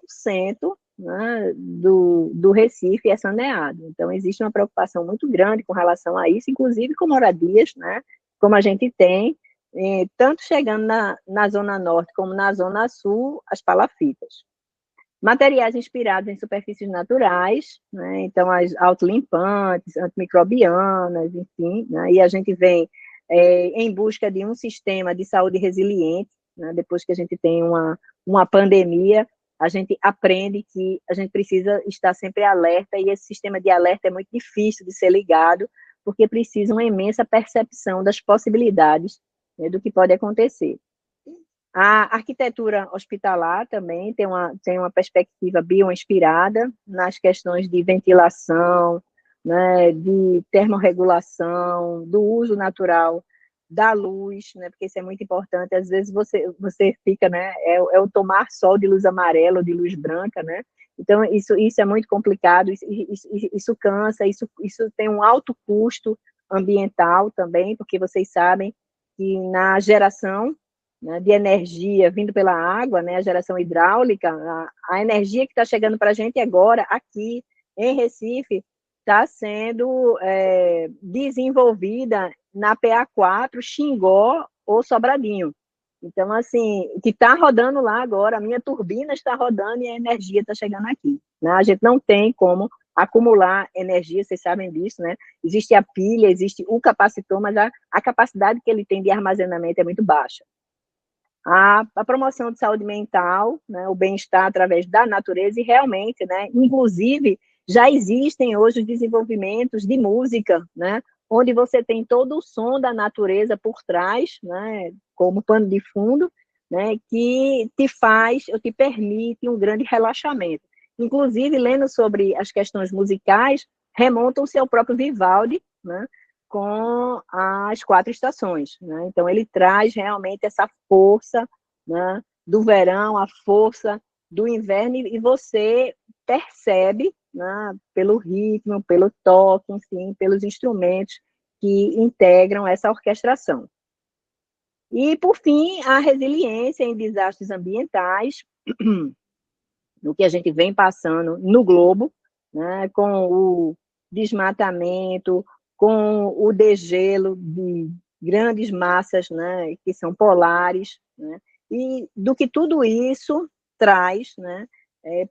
Speaker 3: né, do Recife é saneado. Então, existe uma preocupação muito grande com relação a isso, inclusive com moradias, né, como a gente tem, tanto chegando na Zona Norte como na Zona Sul, as palafitas. Materiais inspirados em superfícies naturais, né, então as autolimpantes, antimicrobianas, enfim, né, e a gente vem em busca de um sistema de saúde resiliente, né, depois que a gente tem uma pandemia, a gente aprende que a gente precisa estar sempre alerta, e esse sistema de alerta é muito difícil de ser ligado, porque precisa uma imensa percepção das possibilidades, né, do que pode acontecer. A arquitetura hospitalar também tem uma perspectiva bioinspirada nas questões de ventilação, né, de termorregulação, do uso natural da luz, né, porque isso é muito importante. Às vezes você fica, né, o tomar sol de luz amarela ou de luz branca, né? Então, isso é muito complicado, isso cansa, isso tem um alto custo ambiental também, porque vocês sabem que na geração, né, de energia vindo pela água, né, a geração hidráulica, a energia que está chegando para a gente agora, aqui em Recife, está sendo desenvolvida na PA4, Xingó ou Sobradinho. Então, assim, que está rodando lá agora, a minha turbina está rodando e a energia está chegando aqui. né? A gente não tem como acumular energia, vocês sabem disso, né? Existe a pilha, existe o capacitor, mas a capacidade que ele tem de armazenamento é muito baixa. A promoção de saúde mental, né, o bem-estar através da natureza, e realmente, né, inclusive, já existem hoje os desenvolvimentos de música, né, onde você tem todo o som da natureza por trás, né, como pano de fundo, né, que te faz, ou te permite um grande relaxamento. Inclusive, lendo sobre as questões musicais, remontam-se ao próprio Vivaldi, né, com as 4 estações, né? Então, ele traz realmente essa força, né, do verão, a força do inverno, e você percebe, né, pelo ritmo, pelo toque, enfim, pelos instrumentos que integram essa orquestração. E, por fim, a resiliência em desastres ambientais, no que a gente vem passando no globo, né, com o desmatamento, com o degelo de grandes massas, né, que são polares, né, e do que tudo isso traz, né,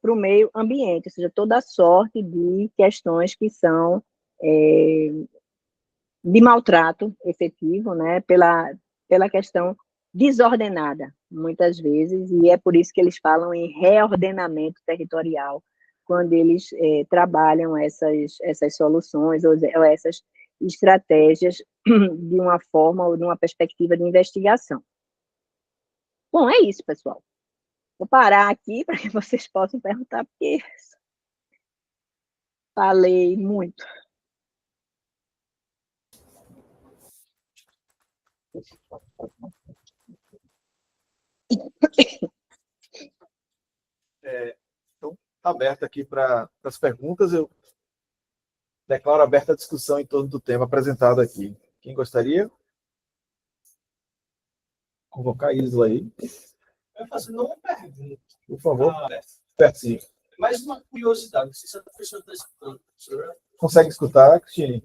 Speaker 3: para o meio ambiente, ou seja, toda sorte de questões que são de maltrato efetivo, né, pela questão desordenada, muitas vezes, e é por isso que eles falam em reordenamento territorial, quando eles trabalham essas soluções ou essas estratégias de uma forma ou de uma perspectiva de investigação. Bom, é isso, pessoal. Vou parar aqui para que vocês possam perguntar, porque falei muito.
Speaker 2: Então, aberto aqui para as perguntas. Eu declaro aberta a discussão em torno do tema apresentado aqui. Quem gostaria? Convocar a Isla aí.
Speaker 4: Eu faço uma pergunta.
Speaker 2: Por favor. Pertinho.
Speaker 4: Mais uma curiosidade, não sei se a professora está escutando. Professora?
Speaker 2: Consegue escutar, Cristine?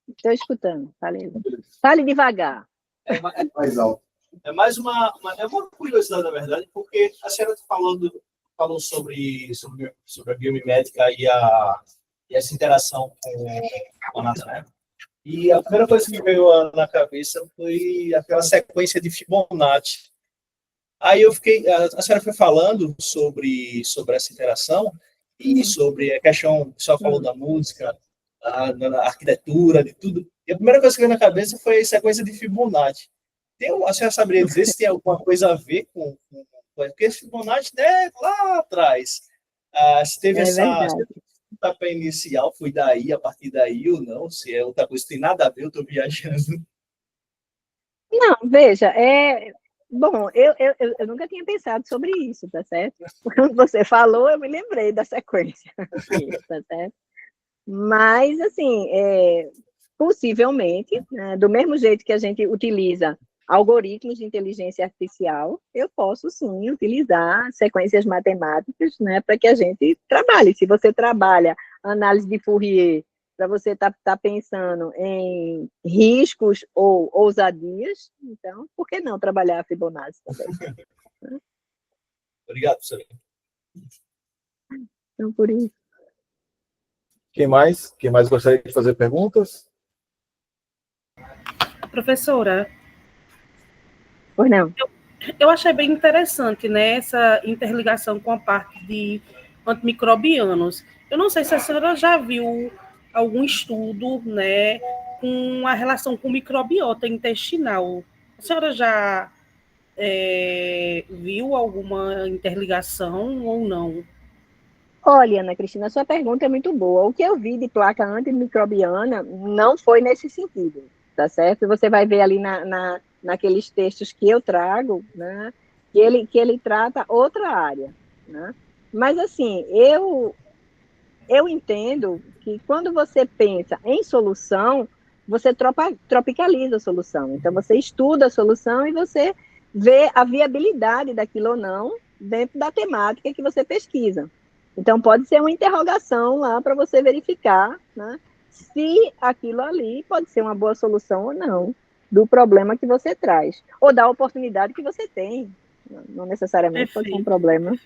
Speaker 3: Estou escutando, fale devagar.
Speaker 2: Mais alto.
Speaker 4: É mais uma curiosidade, na verdade, porque a senhora falou sobre a biomimética e essa interação com a natureza. E a primeira coisa que me veio na cabeça foi aquela sequência de Fibonacci. Aí eu fiquei, a senhora foi falando sobre essa interação e sobre a questão, o senhor falou da música, da arquitetura, de tudo. E a primeira coisa que veio na cabeça foi a sequência de Fibonacci. A senhora saberia dizer se tem alguma coisa a ver com porque esse Fibonacci, né, lá atrás, se teve essa etapa inicial, foi daí, a partir daí ou não, se é outra coisa, tem nada a ver, eu estou viajando.
Speaker 3: Não, veja, bom, eu nunca tinha pensado sobre isso, tá certo? Quando você falou, eu me lembrei da sequência, tá certo? Mas, assim, possivelmente, né, do mesmo jeito que a gente utiliza algoritmos de inteligência artificial, eu posso, sim, utilizar sequências matemáticas, né, para que a gente trabalhe. Se você trabalha análise de Fourier, para você estar pensando em riscos ou ousadias, então, por que não trabalhar a Fibonacci também?
Speaker 4: Obrigado, professor.
Speaker 3: Então, por isso.
Speaker 2: Quem mais? Quem mais gostaria de fazer perguntas?
Speaker 1: Professora.
Speaker 3: Pois não.
Speaker 1: Eu achei bem interessante, né, essa interligação com a parte de antimicrobianos. Eu não sei se a senhora já viu algum estudo, né, com a relação com microbiota intestinal. A senhora já viu alguma interligação ou não?
Speaker 3: Olha, Ana Cristina, a sua pergunta é muito boa. O que eu vi de placa antimicrobiana não foi nesse sentido, tá certo? Você vai ver ali naqueles textos que eu trago, né, que ele trata outra área, né? Mas, assim, eu entendo que quando você pensa em solução, você tropicaliza a solução. Então, você estuda a solução e você vê a viabilidade daquilo ou não dentro da temática que você pesquisa. Então, pode ser uma interrogação lá para você verificar, né, se aquilo ali pode ser uma boa solução ou não do problema que você traz, ou da oportunidade que você tem. Não necessariamente pode ser um problema.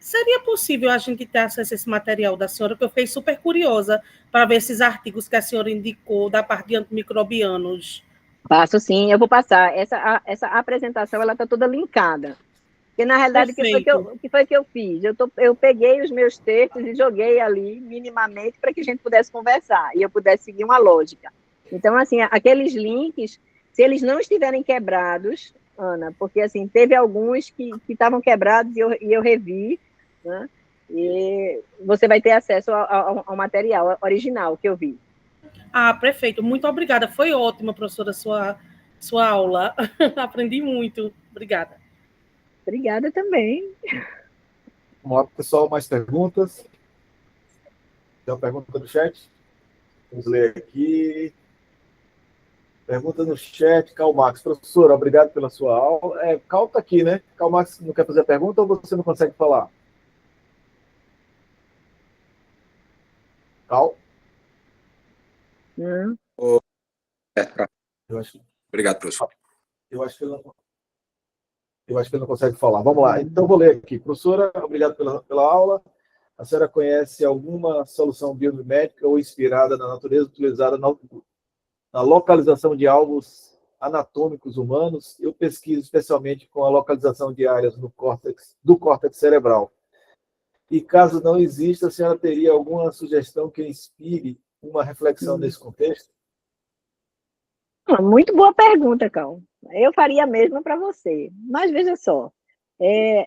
Speaker 1: Seria possível a gente ter acesso a esse material da senhora, que eu fiquei super curiosa para ver esses artigos que a senhora indicou da parte de antimicrobianos.
Speaker 3: Passo sim, eu vou passar. Essa apresentação, ela está toda linkada. Porque, na realidade,
Speaker 1: Perfeito.
Speaker 3: o que foi que eu fiz? Eu peguei os meus textos e joguei ali, minimamente, para que a gente pudesse conversar e eu pudesse seguir uma lógica. Então, assim, aqueles links, se eles não estiverem quebrados, Ana, porque, assim, teve alguns que estavam quebrados e eu revi, né? E você vai ter acesso ao material original que eu vi.
Speaker 1: Ah, perfeito. Muito obrigada. Foi ótima, professora, sua aula. Aprendi muito. Obrigada.
Speaker 3: Obrigada também.
Speaker 2: Vamos lá, pessoal, mais perguntas? Tem uma pergunta do chat? Vamos ler aqui. Pergunta no chat, Karl Marx. Professor, obrigado pela sua aula. Karl está aqui, né? Karl Marx não quer fazer a pergunta ou você não consegue falar? Karl? Eu acho,
Speaker 5: Obrigado, professor.
Speaker 2: eu acho que ele não, eu acho que ele não consegue falar. Vamos lá. Então, vou ler aqui. Professora, obrigado pela aula. A senhora conhece alguma solução biomimética ou inspirada na natureza utilizada na localização de alvos anatômicos humanos? Eu pesquiso especialmente com a localização de áreas do córtex cerebral. E caso não exista, a senhora teria alguma sugestão que inspire uma reflexão nesse contexto?
Speaker 3: Muito boa pergunta, Cal. Eu faria a mesma para você. Mas veja só,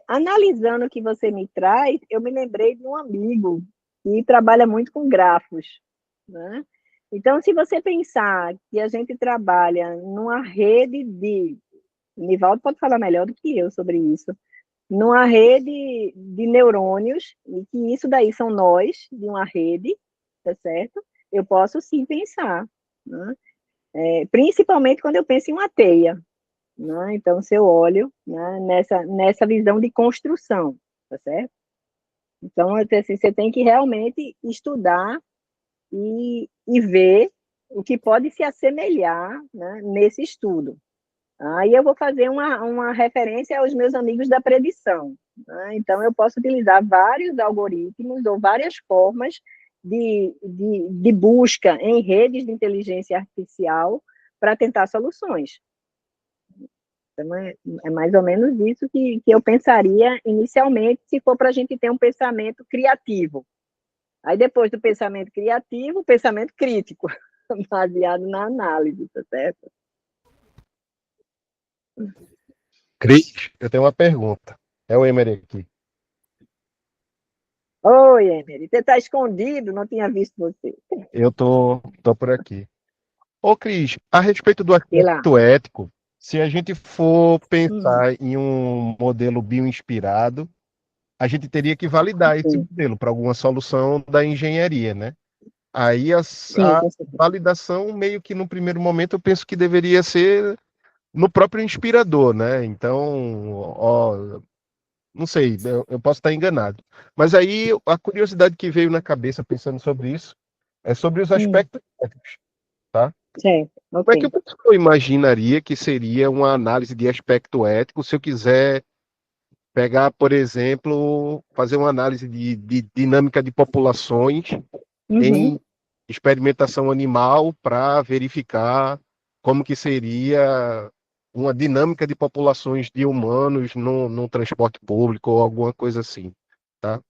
Speaker 3: analisando o que você me traz, eu me lembrei de um amigo que trabalha muito com grafos, né? Então, se você pensar que a gente trabalha numa rede de... Nivaldo pode falar melhor do que eu sobre isso. Numa rede de neurônios, e que isso daí são nós, de uma rede, tá certo? Eu posso sim pensar, né? Principalmente quando eu penso em uma teia, né? Então, se eu olho, né, nessa visão de construção, tá certo? Então, assim, você tem que realmente estudar e ver o que pode se assemelhar, né, nesse estudo. Aí eu vou fazer uma referência aos meus amigos da predição, né? Então, eu posso utilizar vários algoritmos ou várias formas de busca em redes de inteligência artificial para tentar soluções. Então, é mais ou menos isso que eu pensaria inicialmente, se for para a gente ter um pensamento criativo. Aí, depois do pensamento criativo, o pensamento crítico, baseado na análise, tá certo?
Speaker 6: Cris, eu tenho uma pergunta. É o Emery aqui.
Speaker 3: Oi, Emery, você está escondido, não tinha visto você.
Speaker 6: Eu tô por aqui. Ô, Cris, a respeito do
Speaker 3: Sei lá.
Speaker 6: aspecto ético, se a gente for pensar em um modelo bioinspirado, a gente teria que validar esse
Speaker 3: Sim,
Speaker 6: modelo para alguma solução da engenharia, né? Aí
Speaker 3: sim,
Speaker 6: a
Speaker 3: com certeza.
Speaker 6: validação, meio que no primeiro momento, eu penso que deveria ser no próprio inspirador, né? Então, ó, não sei, eu posso estar enganado. Mas aí a curiosidade que veio na cabeça pensando sobre isso é sobre os aspectos éticos, tá?
Speaker 3: Certo,
Speaker 6: Como é que
Speaker 3: ok.
Speaker 6: eu imaginaria que seria uma análise de aspecto ético se eu quiser pegar, por exemplo, fazer uma análise de dinâmica de populações
Speaker 3: Uhum.
Speaker 6: em experimentação animal para verificar como que seria uma dinâmica de populações de humanos no transporte público ou alguma coisa assim, tá?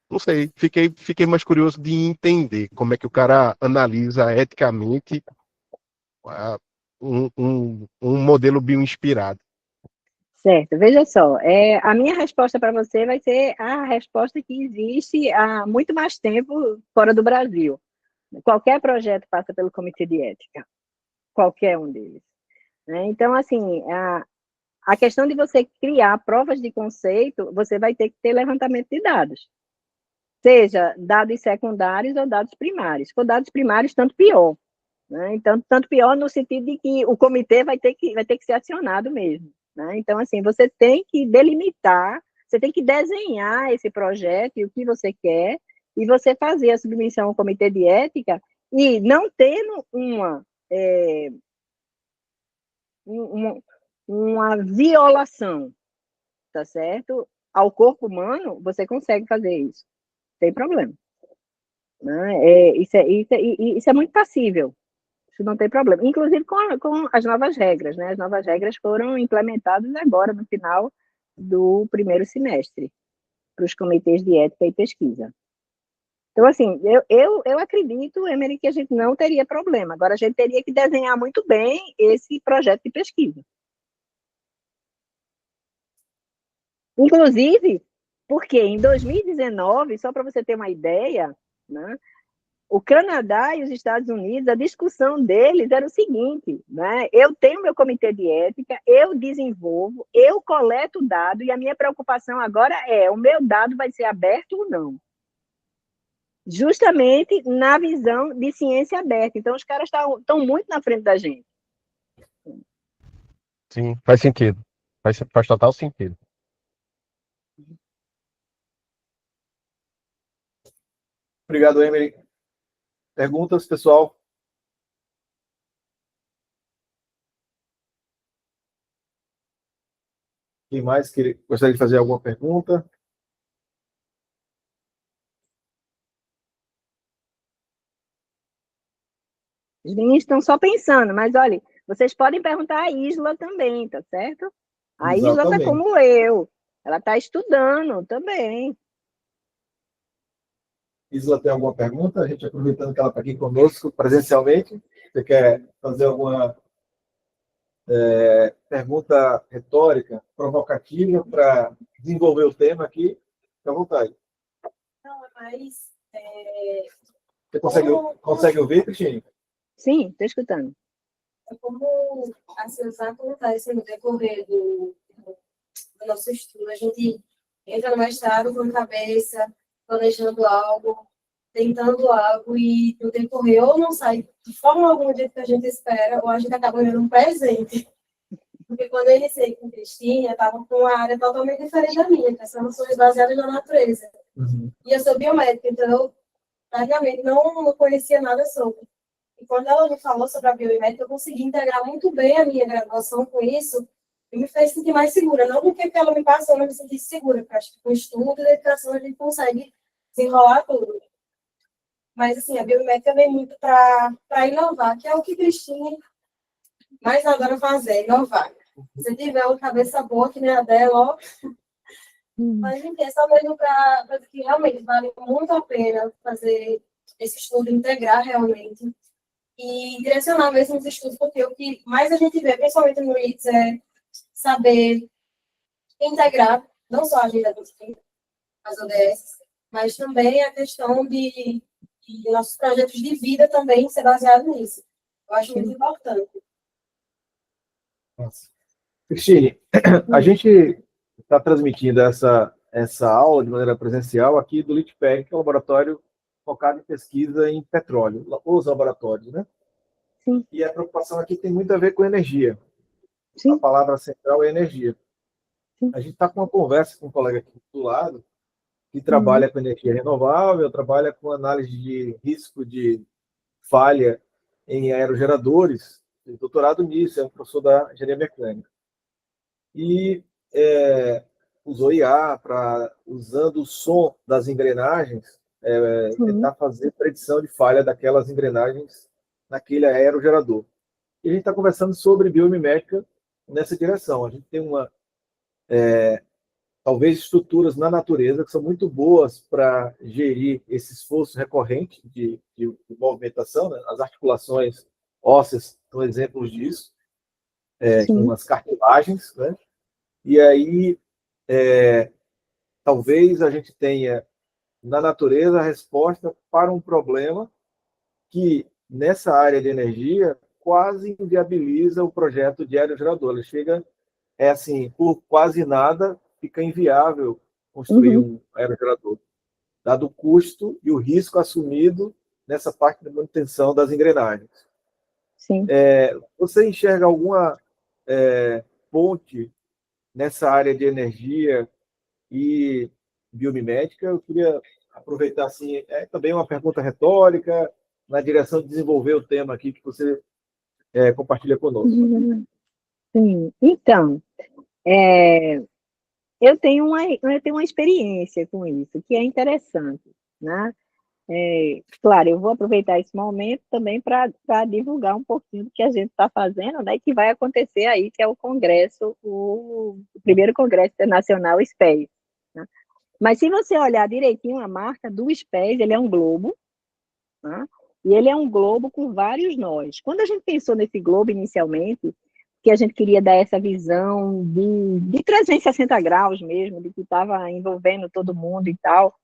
Speaker 6: Não sei, fiquei mais curioso de entender como é que o cara analisa eticamente um modelo bioinspirado.
Speaker 3: Certo, veja só, a minha resposta para você vai ser a resposta que existe há muito mais tempo fora do Brasil. Qualquer projeto passa pelo Comitê de Ética, qualquer um deles, né? Então, assim, a questão de você criar provas de conceito, você vai ter que ter levantamento de dados, seja dados secundários ou dados primários. Se for dados primários, tanto pior, né? Então, tanto pior no sentido de que o comitê vai ter que ser acionado mesmo, né? Então, assim, você tem que delimitar, você tem que desenhar esse projeto e o que você quer, e você fazer a submissão ao comitê de ética, e não tendo uma violação, tá certo? ao corpo humano, você consegue fazer isso, sem problema. Né? Isso é muito passível, isso não tem problema. Inclusive com as novas regras, né? As novas regras foram implementadas agora, no final do primeiro semestre, para os comitês de ética e pesquisa. Então, assim, eu acredito, Emery, que a gente não teria problema. Agora, a gente teria que desenhar muito bem esse projeto de pesquisa. Inclusive, porque em 2019, só para você ter uma ideia, né, o Canadá e os Estados Unidos, a discussão deles era o seguinte, né, eu tenho meu comitê de ética, eu desenvolvo, eu coleto dado, e a minha preocupação agora é, o meu dado vai ser aberto ou não? Justamente na visão de ciência aberta. Então, os caras estão muito na frente da gente.
Speaker 6: Sim, faz sentido. Faz total sentido.
Speaker 2: Obrigado, Emery. Perguntas, pessoal? Quem mais gostaria de fazer alguma pergunta?
Speaker 3: Os meninos estão só pensando, mas olha, vocês podem perguntar a Isla também, tá certo? A Isla está como eu, ela está estudando também.
Speaker 2: Isla tem alguma pergunta? A gente aproveitando que ela está aqui conosco presencialmente, você quer fazer alguma pergunta retórica, provocativa para desenvolver o tema aqui? Fique à vontade.
Speaker 5: Não, mas...
Speaker 2: Você consegue ouvir, Cristine?
Speaker 3: Sim, estou escutando.
Speaker 5: Como as coisas acontecem no decorrer do nosso estudo, a gente entra no mestrado com a cabeça, planejando algo, tentando algo, e no decorrer ou não sai de forma alguma do jeito que a gente espera, ou a gente acaba ganhando um presente. Porque quando eu iniciei com Cristina, eu estava com uma área totalmente diferente da minha, que são noções baseadas na natureza.
Speaker 2: Uhum.
Speaker 5: E eu sou biomédica, então eu, praticamente, não conhecia nada sobre. E quando ela me falou sobre a biomédica, eu consegui integrar muito bem a minha graduação com isso e me fez sentir mais segura. Não porque ela me passou, eu me senti segura, porque acho que com estudo e dedicação a gente consegue desenrolar tudo. Mas, assim, a biomédica vem muito para inovar, que é o que Cristina mais adora fazer, inovar. Se tiver uma cabeça boa, que nem a dela, ó. Mas, enfim, é só mesmo para que realmente vale muito a pena fazer esse estudo, integrar realmente e direcionar mesmo os estudos, porque o que mais a gente vê, principalmente no ITS, é saber integrar não só a agenda dos as ODS, mas também a questão de nossos projetos de vida também ser baseado nisso. Eu acho muito importante.
Speaker 2: Nossa. Cristine, a gente está transmitindo essa aula de maneira presencial aqui do LITPEG, que é um laboratório focado em pesquisa em petróleo, os laboratórios, né?
Speaker 3: Sim.
Speaker 2: E a preocupação aqui tem muito a ver com energia.
Speaker 3: Sim.
Speaker 2: A palavra central é energia.
Speaker 3: Sim.
Speaker 2: A gente está com uma conversa com um colega aqui do lado, que trabalha com energia renovável, trabalha com análise de risco de falha em aerogeradores, tem doutorado nisso, é um professor da engenharia mecânica. E usou IA usando o som das engrenagens, tentar fazer predição de falha daquelas engrenagens naquele aerogerador. E a gente está conversando sobre biomimética nessa direção. A gente tem talvez estruturas na natureza que são muito boas para gerir esse esforço recorrente de movimentação, né? As articulações ósseas são exemplos disso, com as cartilagens, né? E aí, talvez a gente tenha na natureza a resposta para um problema que, nessa área de energia, quase inviabiliza o projeto de aerogerador. Ele chega, assim, por quase nada, fica inviável construir um aerogerador, dado o custo e o risco assumido nessa parte da manutenção das engrenagens.
Speaker 3: Sim.
Speaker 2: Você enxerga alguma ponte nessa área de energia e biomimética? Eu queria aproveitar, assim, também uma pergunta retórica, na direção de desenvolver o tema aqui que você compartilha conosco.
Speaker 3: Sim. Então, eu tenho uma experiência com isso, que é interessante, né? Claro, eu vou aproveitar esse momento também para divulgar um pouquinho do que a gente está fazendo, né? Que vai acontecer aí, que é o congresso, o primeiro congresso internacional SPES, né? Mas se você olhar direitinho a marca do SPES, ele é um globo, né? E ele é um globo com vários nós. Quando a gente pensou nesse globo inicialmente, que a gente queria dar essa visão de 360 graus mesmo, de que estava envolvendo todo mundo e tal,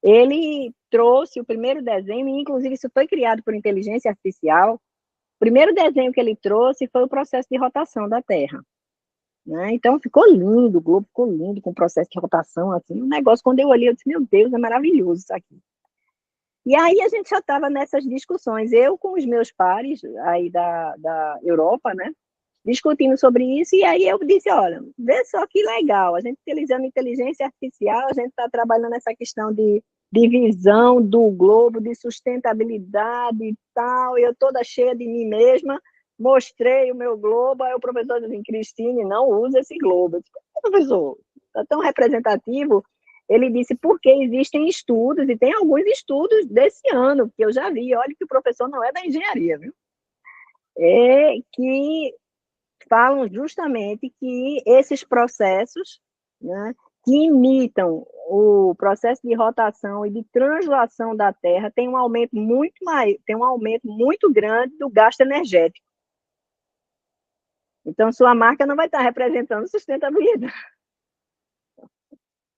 Speaker 3: ele trouxe o primeiro desenho, e inclusive isso foi criado por inteligência artificial. O primeiro desenho que ele trouxe foi o processo de rotação da Terra, né? Então ficou lindo, o globo ficou lindo, com o processo de rotação, assim, um negócio, quando eu olhei, eu disse, meu Deus, é maravilhoso isso aqui. E aí a gente já estava nessas discussões, eu com os meus pares aí da Europa, né, discutindo sobre isso, e aí eu disse, olha, vê só que legal, a gente utilizando inteligência artificial, a gente está trabalhando essa questão de visão do globo, de sustentabilidade e tal, e eu toda cheia de mim mesma, mostrei o meu globo, aí o professor disse, Cristine, não usa esse globo. Eu disse, professor, está tão representativo. Ele disse, porque existem estudos, e tem alguns estudos desse ano, que eu já vi, olha que o professor não é da engenharia, viu? Que falam justamente que esses processos, né, que imitam o processo de rotação e de translação da Terra, tem um aumento muito grande do gasto energético. Então, sua marca não vai estar representando sustentabilidade.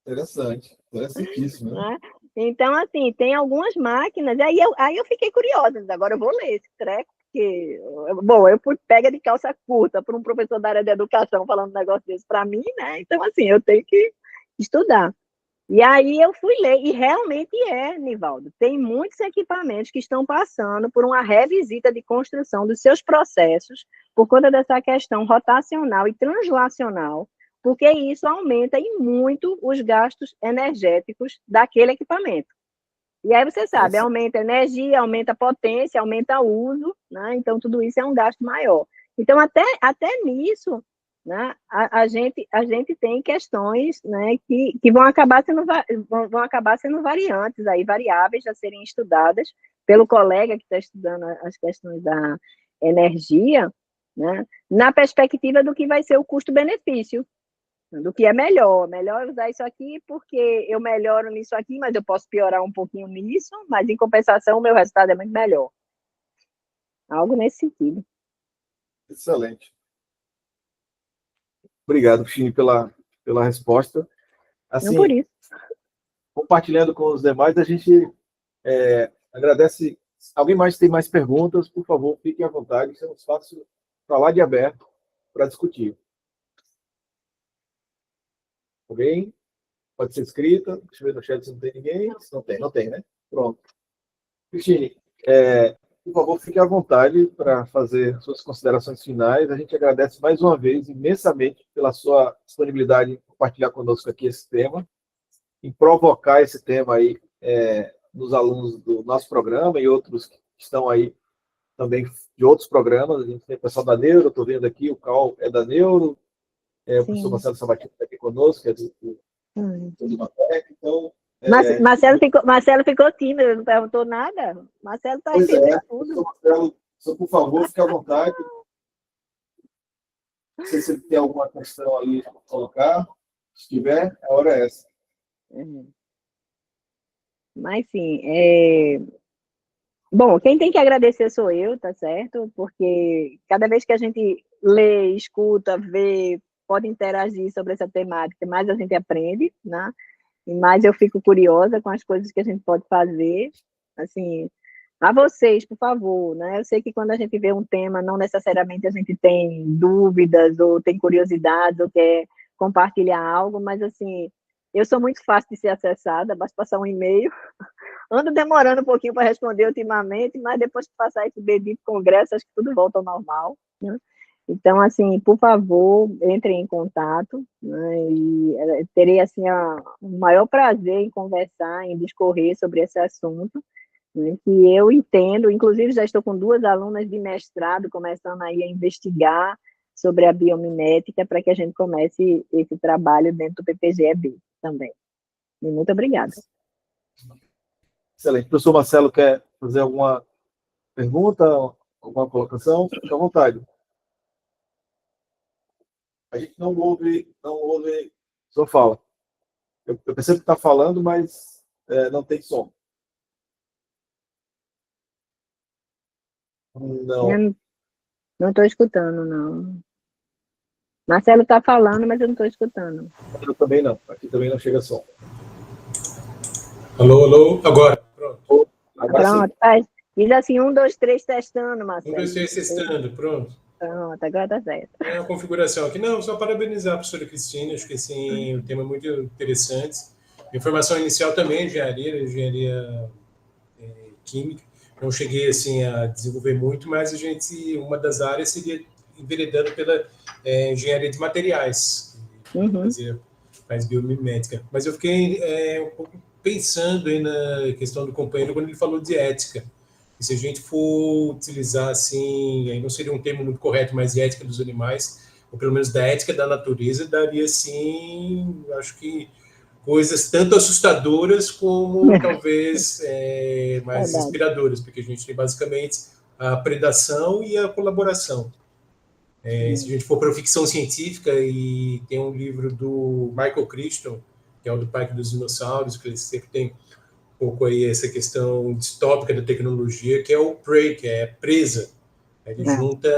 Speaker 2: Interessante, interessantíssimo, né?
Speaker 3: Então, assim, tem algumas máquinas, aí eu fiquei curiosa, agora eu vou ler esse treco, porque, bom, eu fui pega de calça curta por um professor da área de educação falando um negócio desse para mim, né? Então, assim, eu tenho que estudar. E aí eu fui ler, e realmente Nivaldo, tem muitos equipamentos que estão passando por uma revisita de construção dos seus processos por conta dessa questão rotacional e translacional, porque isso aumenta em muito os gastos energéticos daquele equipamento. E aí você sabe, aumenta a energia, aumenta a potência, aumenta o uso, né? Então tudo isso é um gasto maior. Então até nisso, né, a gente tem questões, né, que vão acabar sendo variantes, aí, variáveis a serem estudadas pelo colega que está estudando as questões da energia, né, na perspectiva do que vai ser o custo-benefício, do que é melhor usar isso aqui porque eu melhoro nisso aqui, mas eu posso piorar um pouquinho nisso, mas em compensação o meu resultado é muito melhor. Algo nesse sentido.
Speaker 2: Excelente. Obrigado, Cristine, pela resposta. Assim,
Speaker 3: não por isso.
Speaker 2: Compartilhando com os demais, a gente agradece. Alguém mais tem mais perguntas, por favor, fiquem à vontade, que é um espaço para lá de aberto para discutir. Alguém? Pode ser escrita. Deixa eu ver no chat se não tem ninguém. Não tem, né? Pronto. Cristine, por favor, fique à vontade para fazer suas considerações finais. A gente agradece mais uma vez imensamente pela sua disponibilidade em compartilhar conosco aqui esse tema, em provocar esse tema aí nos alunos do nosso programa e outros que estão aí também de outros programas. A gente tem o pessoal da Neuro, estou vendo aqui, o Cal é da Neuro, o professor Marcelo Sabatini está aqui conosco, que é do Matec, então...
Speaker 3: Marcelo ficou tímido, não perguntou nada. Marcelo está entendendo tudo.
Speaker 2: Marcelo, só, por favor, fique à vontade. Não sei se tem alguma questão ali para colocar. Se tiver, a hora é essa.
Speaker 3: Mas, sim, bom, quem tem que agradecer sou eu, tá certo? Porque cada vez que a gente lê, escuta, vê, pode interagir sobre essa temática, mais a gente aprende, né? E mais eu fico curiosa com as coisas que a gente pode fazer. Assim, a vocês, por favor, né? Eu sei que quando a gente vê um tema, não necessariamente a gente tem dúvidas, ou tem curiosidades, ou quer compartilhar algo, mas, assim, eu sou muito fácil de ser acessada, basta passar um e-mail. Ando demorando um pouquinho para responder ultimamente, mas depois que passar esse bendito congresso, acho que tudo volta ao normal, né? Então, assim, por favor, entrem em contato, né, e terei, assim, o maior prazer em conversar, em discorrer sobre esse assunto, né, que eu entendo, inclusive já estou com 2 alunas de mestrado começando aí a investigar sobre a biomimética para que a gente comece esse trabalho dentro do PPG-EB também. E muito obrigada.
Speaker 2: Excelente. Professor Marcelo, quer fazer alguma pergunta, alguma colocação? Fique à vontade. A gente não ouve, só fala. Eu percebo que está falando, mas não tem som. Não.
Speaker 3: Não estou escutando, não. Marcelo está falando, mas eu não estou escutando.
Speaker 2: Eu também não. Aqui também não chega som.
Speaker 7: Alô, alô, agora. Pronto.
Speaker 2: Agora
Speaker 3: Pronto, faz. Diz assim, 1, 2, 3, testando, Marcelo.
Speaker 7: 1, 2, 3, testando, pronto.
Speaker 3: Pronto, agora tá certo.
Speaker 7: É a configuração aqui. Não, só parabenizar a professora Cristina, acho que assim, um tema muito interessante. Informação inicial também, engenharia química. Não cheguei assim a desenvolver muito, mas uma das áreas seria enveredando pela engenharia de materiais, faz biomimética. Mas eu fiquei um pouco pensando aí na questão do companheiro quando ele falou de ética. E se a gente for utilizar assim, aí não seria um termo muito correto, mas de ética dos animais, ou pelo menos da ética da natureza, daria sim, acho que coisas tanto assustadoras como talvez mais inspiradoras, porque a gente tem basicamente a predação e a colaboração. Se a gente for para a ficção científica, e tem um livro do Michael Crichton, que é o do Parque dos Dinossauros, que ele sempre tem um pouco aí essa questão distópica da tecnologia, que é o Prey, que é presa. Ele junta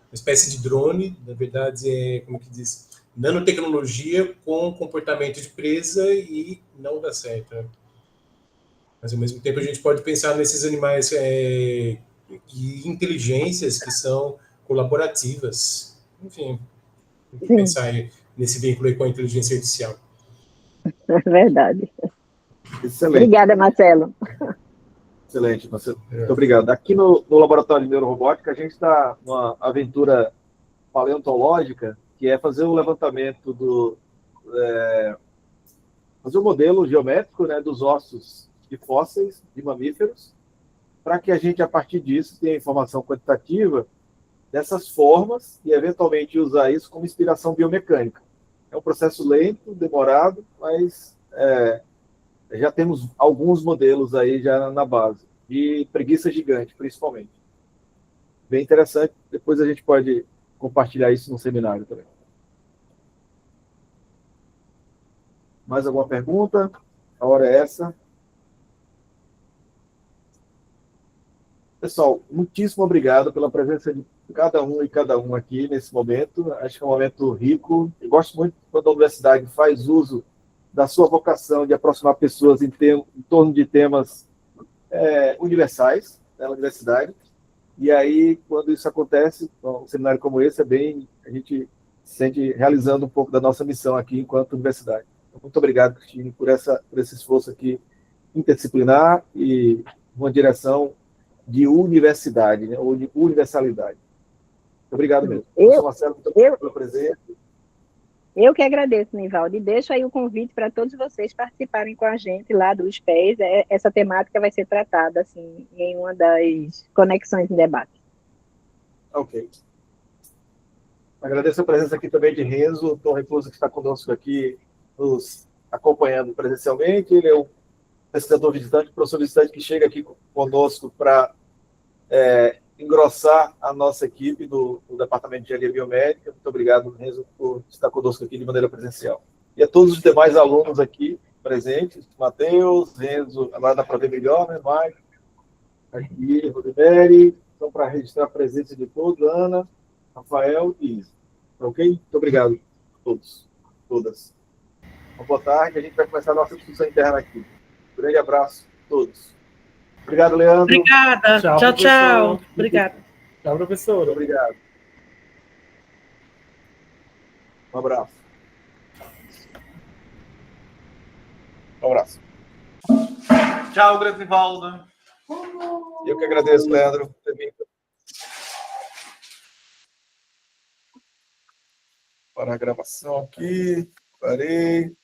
Speaker 7: uma espécie de drone, na verdade, como que diz, nanotecnologia com comportamento de presa, e não dá certo. Né? Mas, ao mesmo tempo, a gente pode pensar nesses animais e inteligências que são colaborativas. Enfim, tem que pensar nesse vínculo aí com a inteligência artificial.
Speaker 3: É verdade.
Speaker 2: Excelente.
Speaker 3: Obrigada, Marcelo.
Speaker 2: Excelente, Marcelo. Muito obrigado. Aqui no Laboratório de Neurorobótica, a gente está numa aventura paleontológica, que é fazer o levantamento fazer um modelo geométrico, né, dos ossos de fósseis de mamíferos, para que a gente, a partir disso, tenha informação quantitativa dessas formas e, eventualmente, usar isso como inspiração biomecânica. É um processo lento, demorado, mas já temos alguns modelos aí já na base, de preguiça gigante, principalmente. Bem interessante. Depois a gente pode compartilhar isso no seminário também. Mais alguma pergunta? A hora é essa. Pessoal, muitíssimo obrigado pela presença de cada um e cada um aqui nesse momento. Acho que é um momento rico. Eu gosto muito quando a universidade faz uso da sua vocação de aproximar pessoas em torno de temas universais da universidade. E aí, quando isso acontece, um seminário como esse a gente se sente realizando um pouco da nossa missão aqui enquanto universidade. Muito obrigado, Cristine, por esse esforço aqui interdisciplinar e uma direção de universidade, né, ou de universalidade. Muito obrigado mesmo. Professor Marcelo, muito obrigado pela presença.
Speaker 3: Eu que agradeço, Nivaldo, e deixo aí o convite para todos vocês participarem com a gente lá do SPES. Essa temática vai ser tratada assim, em uma das conexões em debate.
Speaker 2: Ok. Agradeço a presença aqui também de Renzo Torreposo, que está conosco aqui, nos acompanhando presencialmente. Ele é um pesquisador visitante, professor visitante, que chega aqui conosco para engrossar a nossa equipe do Departamento de Engenharia Biomédica. Muito obrigado, Renzo, por estar conosco aqui de maneira presencial. E a todos os demais alunos aqui presentes, Matheus, Renzo, agora dá para ver melhor, né, Mike, aqui, Rodimeri, então para registrar a presença de todos, Ana, Rafael e Isa. Ok? Muito obrigado a todos, todas. Uma boa tarde, a gente vai começar a nossa discussão interna aqui. Um grande abraço a todos. Obrigado, Leandro.
Speaker 1: Obrigada. Tchau, tchau. Obrigada.
Speaker 8: Tchau, professor.
Speaker 2: Obrigado. Um abraço. Um abraço.
Speaker 9: Tchau, Granivaldo.
Speaker 2: Eu que agradeço, Leandro. Para a gravação aqui. Parei.